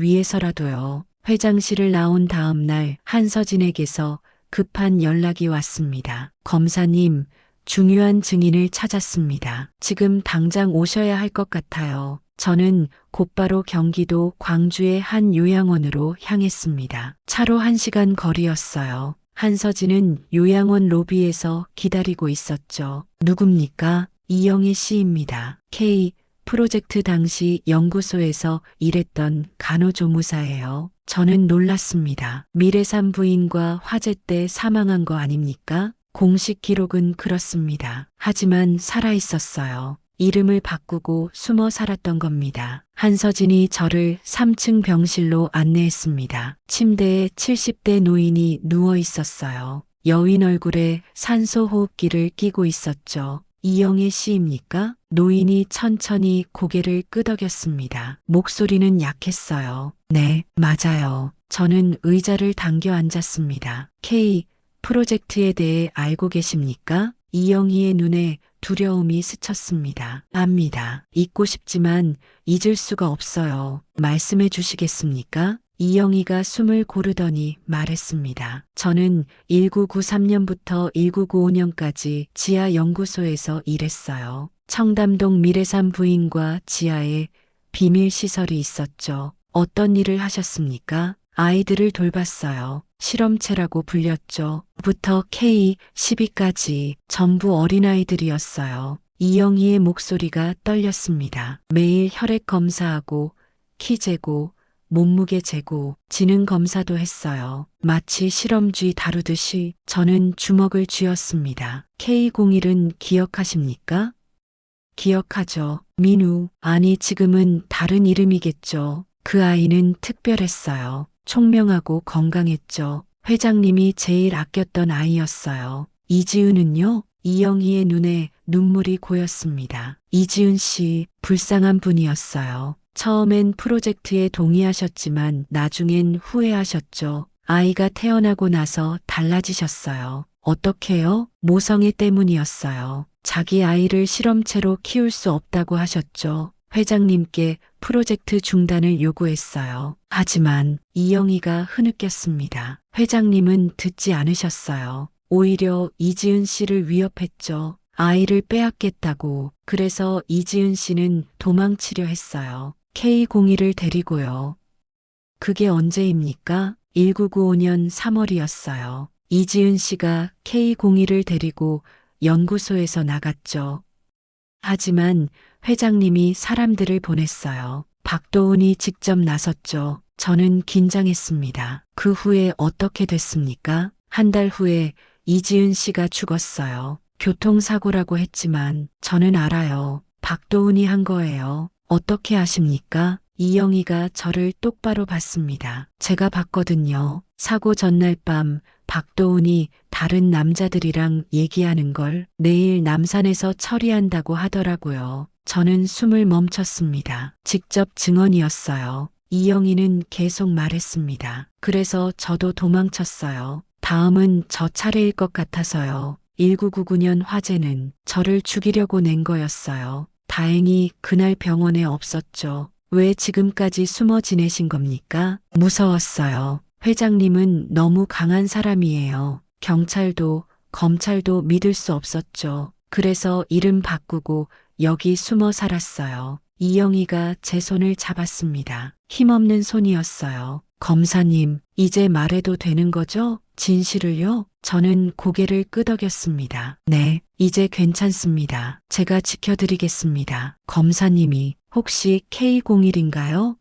위해서라도요. 회장실을 나온 다음 날 한서진에게서 급한 연락이 왔습니다. 검사님, 중요한 증인을 찾았습니다. 지금 당장 오셔야 할 것 같아요. 저는 곧바로 경기도 광주의 한 요양원으로 향했습니다. 차로 1시간 거리였어요. 한서진은 요양원 로비에서 기다리고 있었죠. 누굽니까? 이영애 씨입니다. K 프로젝트 당시 연구소에서 일했던 간호조무사예요. 저는 놀랐습니다. 미래산 부인과 화재 때 사망한 거 아닙니까? 공식 기록은 그렇습니다. 하지만 살아있었어요. 이름을 바꾸고 숨어 살았던 겁니다. 한서진이 저를 3층 병실로 안내했습니다. 침대에 70대 노인이 누워 있었어요. 여인 얼굴에 산소호흡기를 끼고 있었죠. 이영애 씨입니까? 노인이 천천히 고개를 끄덕였습니다. 목소리는 약했어요. 네, 맞아요. 저는 의자를 당겨 앉았습니다. K 프로젝트에 대해 알고 계십니까? 이영희의 눈에 두려움이 스쳤습니다. 압니다. 잊고 싶지만 잊을 수가 없어요. 말씀해 주시겠습니까? 이영희가 숨을 고르더니 말했습니다. 저는 1993년부터 1995년까지 지하 연구소에서 일했어요. 청담동 미래산 부인과 지하에 비밀 시설이 있었죠. 어떤 일을 하셨습니까? 아이들을 돌봤어요. 실험체라고 불렸죠. 부터 K12까지 전부 어린아이들이었어요. 이영희의 목소리가 떨렸습니다. 매일 혈액 검사하고 키 재고 몸무게 재고 지능 검사도 했어요. 마치 실험쥐 다루듯이 저는 주먹을 쥐었습니다. K01은 기억하십니까? 기억하죠. 민우. 아니 지금은 다른 이름이겠죠. 그 아이는 특별했어요. 총명하고 건강했죠. 회장님이 제일 아꼈던 아이였어요. 이지은은요? 이영희의 눈에 눈물이 고였습니다. 이지은 씨, 불쌍한 분이었어요. 처음엔 프로젝트에 동의하셨지만 나중엔 후회하셨죠. 아이가 태어나고 나서 달라지셨어요. 어떻게요? 모성애 때문이었어요. 자기 아이를 실험체로 키울 수 없다고 하셨죠. 회장님께 프로젝트 중단을 요구했어요. 하지만 이영희가 흐느꼈습니다. 회장님은 듣지 않으셨어요. 오히려 이지은 씨를 위협했죠. 아이를 빼앗겠다고. 그래서 이지은 씨는 도망치려 했어요. K01을 데리고요. 그게 언제입니까? 1995년 3월이었어요. 이지은 씨가 K01을 데리고 연구소에서 나갔죠. 하지만 회장님이 사람들을 보냈어요. 박도훈이 직접 나섰죠. 저는 긴장했습니다. 그 후에 어떻게 됐습니까? 한 달 후에 이지은 씨가 죽었어요. 교통사고라고 했지만 저는 알아요. 박도훈이 한 거예요. 어떻게 아십니까? 이영희가 저를 똑바로 봤습니다. 제가 봤거든요. 사고 전날 밤 박도훈이 다른 남자들이랑 얘기하는 걸 내일 남산에서 처리한다고 하더라고요. 저는 숨을 멈췄습니다. 직접 증언이었어요. 이영희는 계속 말했습니다. 그래서 저도 도망쳤어요. 다음은 저 차례일 것 같아서요. 1999년 화재는 저를 죽이려고 낸 거였어요. 다행히 그날 병원에 없었죠. 왜 지금까지 숨어 지내신 겁니까? 무서웠어요. 회장님은 너무 강한 사람이에요. 경찰도 검찰도 믿을 수 없었죠. 그래서 이름 바꾸고 여기 숨어 살았어요. 이영희가 제 손을 잡았습니다. 힘없는 손이었어요. 검사님, 이제 말해도 되는 거죠? 진실을요? 저는 고개를 끄덕였습니다. 네, 이제 괜찮습니다. 제가 지켜드리겠습니다. 검사님이 혹시 K01인가요?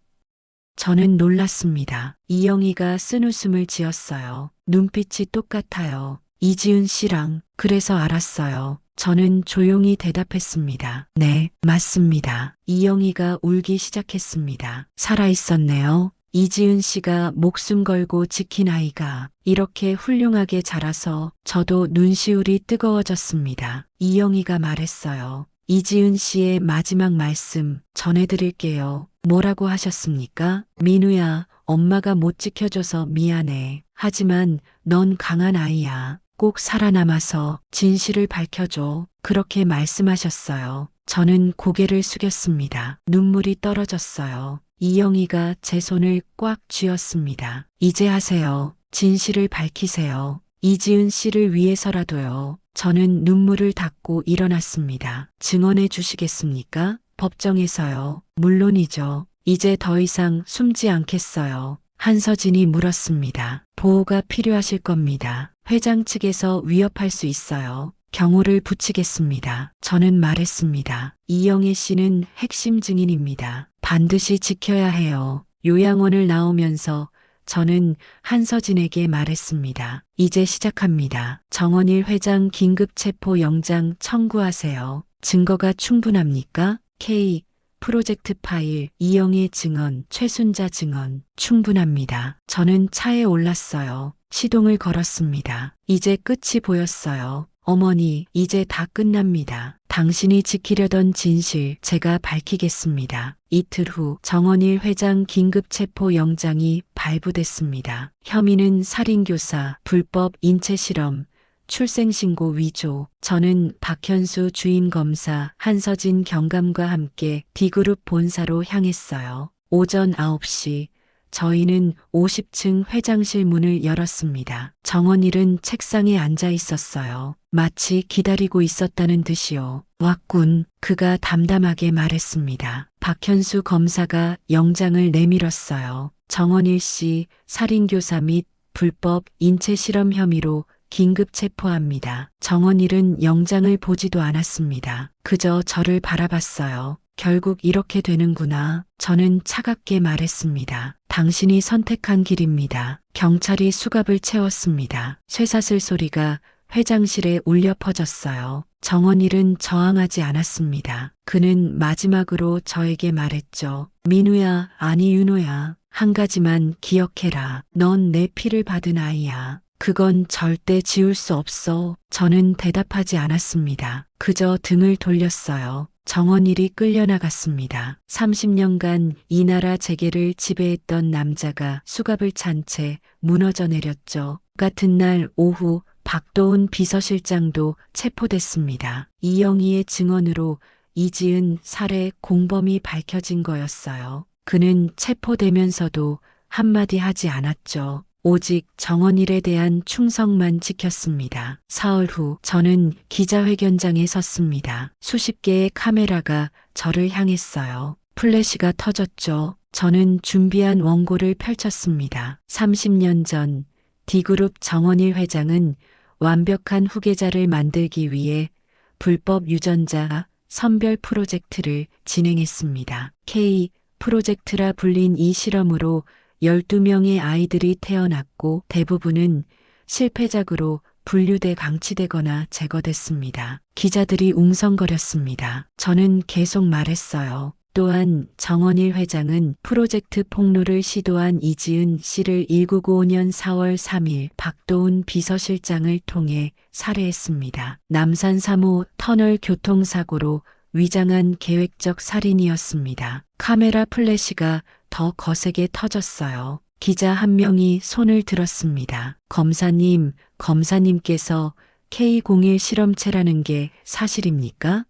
저는 놀랐습니다. 이영희가 쓴웃음을 지었어요. 눈빛이 똑같아요. 이지은 씨랑. 그래서 알았어요. 저는 조용히 대답했습니다. 네, 맞습니다. 이영희가 울기 시작했습니다. 살아있었네요. 이지은 씨가 목숨 걸고 지킨 아이가 이렇게 훌륭하게 자라서 저도 눈시울이 뜨거워졌습니다. 이영희가 말했어요. 이지은 씨의 마지막 말씀 전해드릴게요. 뭐라고 하셨습니까? 민우야, 엄마가 못 지켜줘서 미안해. 하지만 넌 강한 아이야. 꼭 살아남아서 진실을 밝혀줘. 그렇게 말씀하셨어요. 저는 고개를 숙였습니다. 눈물이 떨어졌어요. 이영희가 제 손을 꽉 쥐었습니다. 이제 하세요. 진실을 밝히세요. 이지은 씨를 위해서라도요. 저는 눈물을 닦고 일어났습니다. 증언해 주시겠습니까? 법정에서요. 물론이죠. 이제 더 이상 숨지 않겠어요. 한서진이 물었습니다. 보호가 필요하실 겁니다. 회장 측에서 위협할 수 있어요. 경호를 붙이겠습니다. 저는 말했습니다. 이영애 씨는 핵심 증인입니다. 반드시 지켜야 해요. 요양원을 나오면서 저는 한서진에게 말했습니다. 이제 시작합니다. 정원일 회장 긴급 체포 영장 청구하세요. 증거가 충분합니까? K 프로젝트 파일, 이영의 증언, 최순자 증언 충분합니다. 저는 차에 올랐어요. 시동을 걸었습니다. 이제 끝이 보였어요. 어머니, 이제 다 끝납니다. 당신이 지키려던 진실 제가 밝히겠습니다. 이틀 후 정원일 회장 긴급 체포 영장이 발부됐습니다. 혐의는 살인교사, 불법 인체실험, 출생신고 위조. 저는 박현수 주임검사, 한서진 경감과 함께 D그룹 본사로 향했어요. 오전 9시 저희는 50층 회장실 문을 열었습니다. 정원일은 책상에 앉아 있었어요. 마치 기다리고 있었다는 듯이요. 왔군. 그가 담담하게 말했습니다. 박현수 검사가 영장을 내밀었어요. 정원일 씨 살인교사 및 불법 인체실험 혐의로 긴급 체포합니다. 정원일은 영장을 보지도 않았습니다. 그저 저를 바라봤어요. 결국 이렇게 되는구나. 저는 차갑게 말했습니다. 당신이 선택한 길입니다. 경찰이 수갑을 채웠습니다. 쇠사슬 소리가 회장실에 울려 퍼졌어요. 정원일은 저항하지 않았습니다. 그는 마지막으로 저에게 말했죠. 민우야, 아니 윤호야. 한 가지만 기억해라. 넌 내 피를 받은 아이야. 그건 절대 지울 수 없어. 저는 대답하지 않았습니다. 그저 등을 돌렸어요. 정원일이 끌려나갔습니다. 30년간 이 나라 재계를 지배했던 남자가 수갑을 찬 채 무너져 내렸죠. 같은 날 오후 박도훈 비서실장도 체포됐습니다. 이영희의 증언으로 이지은 살해 공범이 밝혀진 거였어요. 그는 체포되면서도 한마디 하지 않았죠. 오직 정원일에 대한 충성만 지켰습니다. 사흘 후 저는 기자회견장에 섰습니다. 수십 개의 카메라가 저를 향했어요. 플래시가 터졌죠. 저는 준비한 원고를 펼쳤습니다. 30년 전 D그룹 정원일 회장은 완벽한 후계자를 만들기 위해 불법 유전자 선별 프로젝트를 진행했습니다. K 프로젝트라 불린 이 실험으로 12명의 아이들이 태어났고 대부분은 실패작으로 분류돼 강치되거나 제거됐습니다. 기자들이 웅성거렸습니다. 저는 계속 말했어요. 또한 정원일 회장은 프로젝트 폭로를 시도한 이지은 씨를 1995년 4월 3일 박도훈 비서실장을 통해 살해했습니다. 남산 3호 터널 교통사고로 위장한 계획적 살인이었습니다. 카메라 플래시가 더 거세게 터졌어요. 기자 한 명이 손을 들었습니다. 검사님, 검사님께서 K01 실험체라는 게 사실입니까?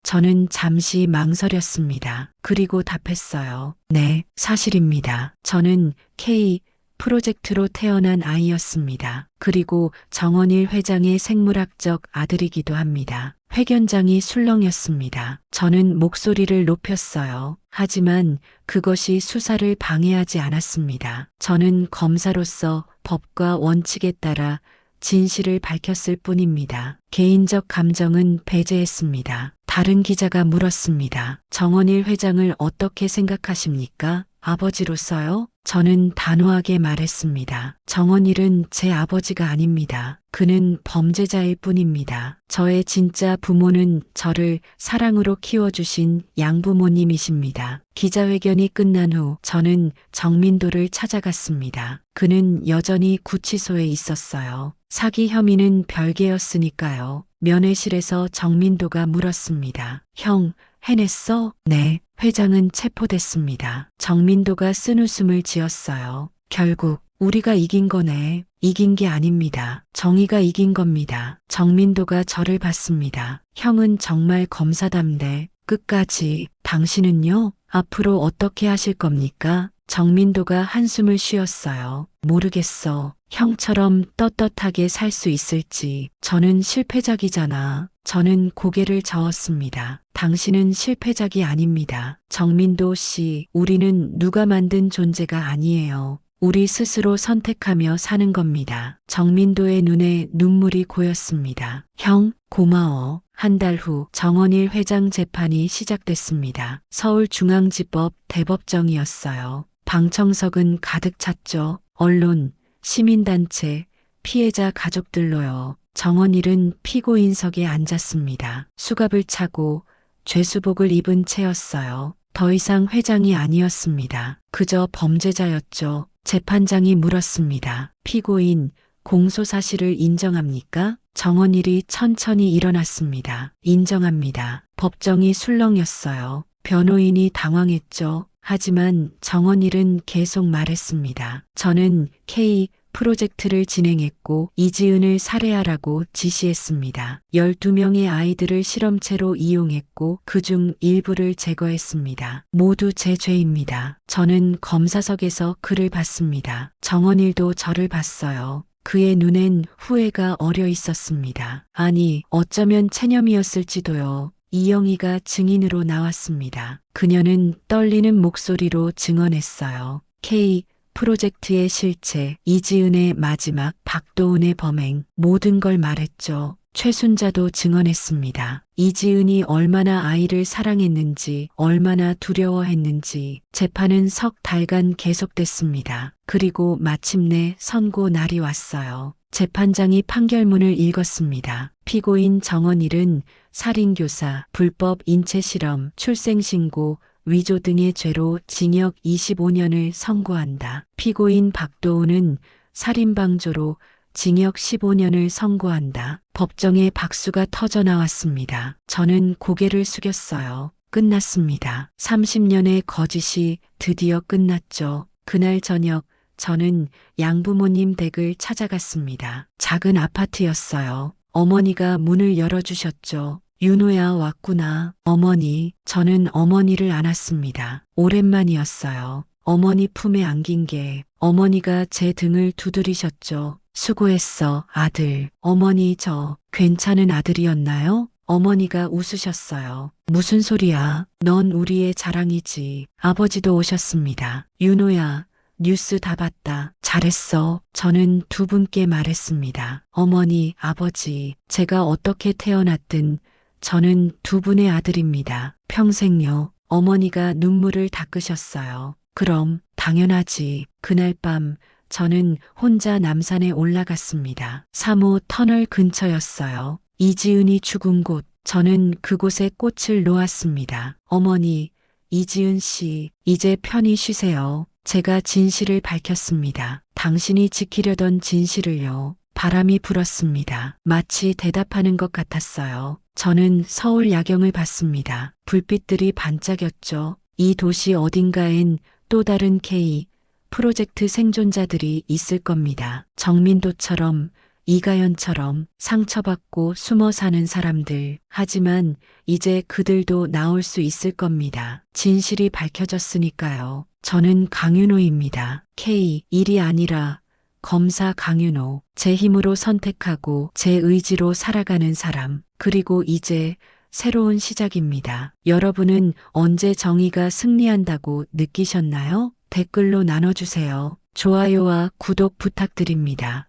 저는 잠시 망설였습니다. 그리고 답했어요. 네, 사실입니다. 저는 K 프로젝트로 태어난 아이였습니다. 그리고 정원일 회장의 생물학적 아들이기도 합니다. 회견장이 술렁였습니다. 저는 목소리를 높였어요. 하지만 그것이 수사를 방해하지 않았습니다. 저는 검사로서 법과 원칙에 따라 진실을 밝혔을 뿐입니다. 개인적 감정은 배제했습니다. 다른 기자가 물었습니다. 정원일 회장을 어떻게 생각하십니까? 아버지로서요? 저는 단호하게 말했습니다. 정원일은 제 아버지가 아닙니다. 그는 범죄자일 뿐입니다. 저의 진짜 부모는 저를 사랑으로 키워주신 양부모님이십니다. 기자회견이 끝난 후 저는 정민도를 찾아갔습니다. 그는 여전히 구치소에 있었어요. 사기 혐의는 별개였으니까요. 면회실에서 정민도가 물었습니다. 형, 해냈어? 네. 회장은 체포됐습니다. 정민도가 쓴웃음을 지었어요. 결국 우리가 이긴 거네. 이긴 게 아닙니다. 정의가 이긴 겁니다. 정민도가 저를 봤습니다. 형은 정말 검사답네. 끝까지. 당신은요? 앞으로 어떻게 하실 겁니까? 정민도가 한숨을 쉬었어요. 모르겠어. 형처럼 떳떳하게 살 수 있을지. 저는 실패작이잖아. 저는 고개를 저었습니다. 당신은 실패작이 아닙니다. 정민도 씨, 우리는 누가 만든 존재가 아니에요. 우리 스스로 선택하며 사는 겁니다. 정민도의 눈에 눈물이 고였습니다. 형, 고마워. 한 달 후 정원일 회장 재판이 시작됐습니다. 서울중앙지법 대법정이었어요. 방청석은 가득 찼죠. 언론, 시민단체, 피해자 가족들로요. 정원일은 피고인석에 앉았습니다. 수갑을 차고 죄수복을 입은 채였어요. 더 이상 회장이 아니었습니다. 그저 범죄자였죠. 재판장이 물었습니다. 피고인, 공소 사실을 인정합니까? 정원일이 천천히 일어났습니다. 인정합니다. 법정이 술렁였어요. 변호인이 당황했죠. 하지만 정원일은 계속 말했습니다. 저는 K 프로젝트를 진행했고 이지은을 살해하라고 지시했습니다. 12명의 아이들을 실험체로 이용했고 그중 일부를 제거했습니다. 모두 제 죄입니다. 저는 검사석에서 그를 봤습니다. 정원일도 저를 봤어요. 그의 눈엔 후회가 어려 있었습니다. 아니, 어쩌면 체념이었을지도요. 이영희가 증인으로 나왔습니다. 그녀는 떨리는 목소리로 증언했어요. K 프로젝트의 실체, 이지은의 마지막, 박도은의 범행, 모든 걸 말했죠. 최순자도 증언했습니다. 이지은이 얼마나 아이를 사랑했는지, 얼마나 두려워했는지. 재판은 석 달간 계속됐습니다. 그리고 마침내 선고 날이 왔어요. 재판장이 판결문을 읽었습니다. 피고인 정원일은 살인교사, 불법 인체실험, 출생신고, 위조 등의 죄로 징역 25년을 선고한다. 피고인 박도우는 살인방조로 징역 15년을 선고한다. 법정에 박수가 터져 나왔습니다. 저는 고개를 숙였어요. 끝났습니다. 30년의 거짓이 드디어 끝났죠. 그날 저녁 저는 양부모님 댁을 찾아갔습니다. 작은 아파트였어요. 어머니가 문을 열어주셨죠. 윤호야 왔구나. 어머니, 저는 어머니를 안았습니다. 오랜만이었어요. 어머니 품에 안긴 게 어머니가 제 등을 두드리셨죠. 수고했어, 아들. 어머니, 저 괜찮은 아들이었나요? 어머니가 웃으셨어요. 무슨 소리야. 넌 우리의 자랑이지. 아버지도 오셨습니다. 윤호야, 뉴스 다 봤다. 잘했어. 저는 두 분께 말했습니다. 어머니, 아버지, 제가 어떻게 태어났든 저는 두 분의 아들입니다. 평생요. 어머니가 눈물을 닦으셨어요. 그럼 당연하지. 그날 밤 저는 혼자 남산에 올라갔습니다. 3호 터널 근처였어요. 이지은이 죽은 곳. 저는 그곳에 꽃을 놓았습니다. 어머니, 이지은 씨, 이제 편히 쉬세요. 제가 진실을 밝혔습니다. 당신이 지키려던 진실을요. 바람이 불었습니다. 마치 대답하는 것 같았어요. 저는 서울 야경을 봤습니다. 불빛들이 반짝였죠. 이 도시 어딘가엔 또 다른 K 프로젝트 생존자들이 있을 겁니다. 정민도처럼, 이가연처럼 상처받고 숨어 사는 사람들. 하지만 이제 그들도 나올 수 있을 겁니다. 진실이 밝혀졌으니까요. 저는 강윤호입니다. K 일이 아니라 검사 강윤호. 제 힘으로 선택하고 제 의지로 살아가는 사람. 그리고 이제 새로운 시작입니다. 여러분은 언제 정의가 승리한다고 느끼셨나요? 댓글로 나눠주세요. 좋아요와 구독 부탁드립니다.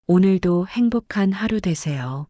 오늘도 행복한 하루 되세요.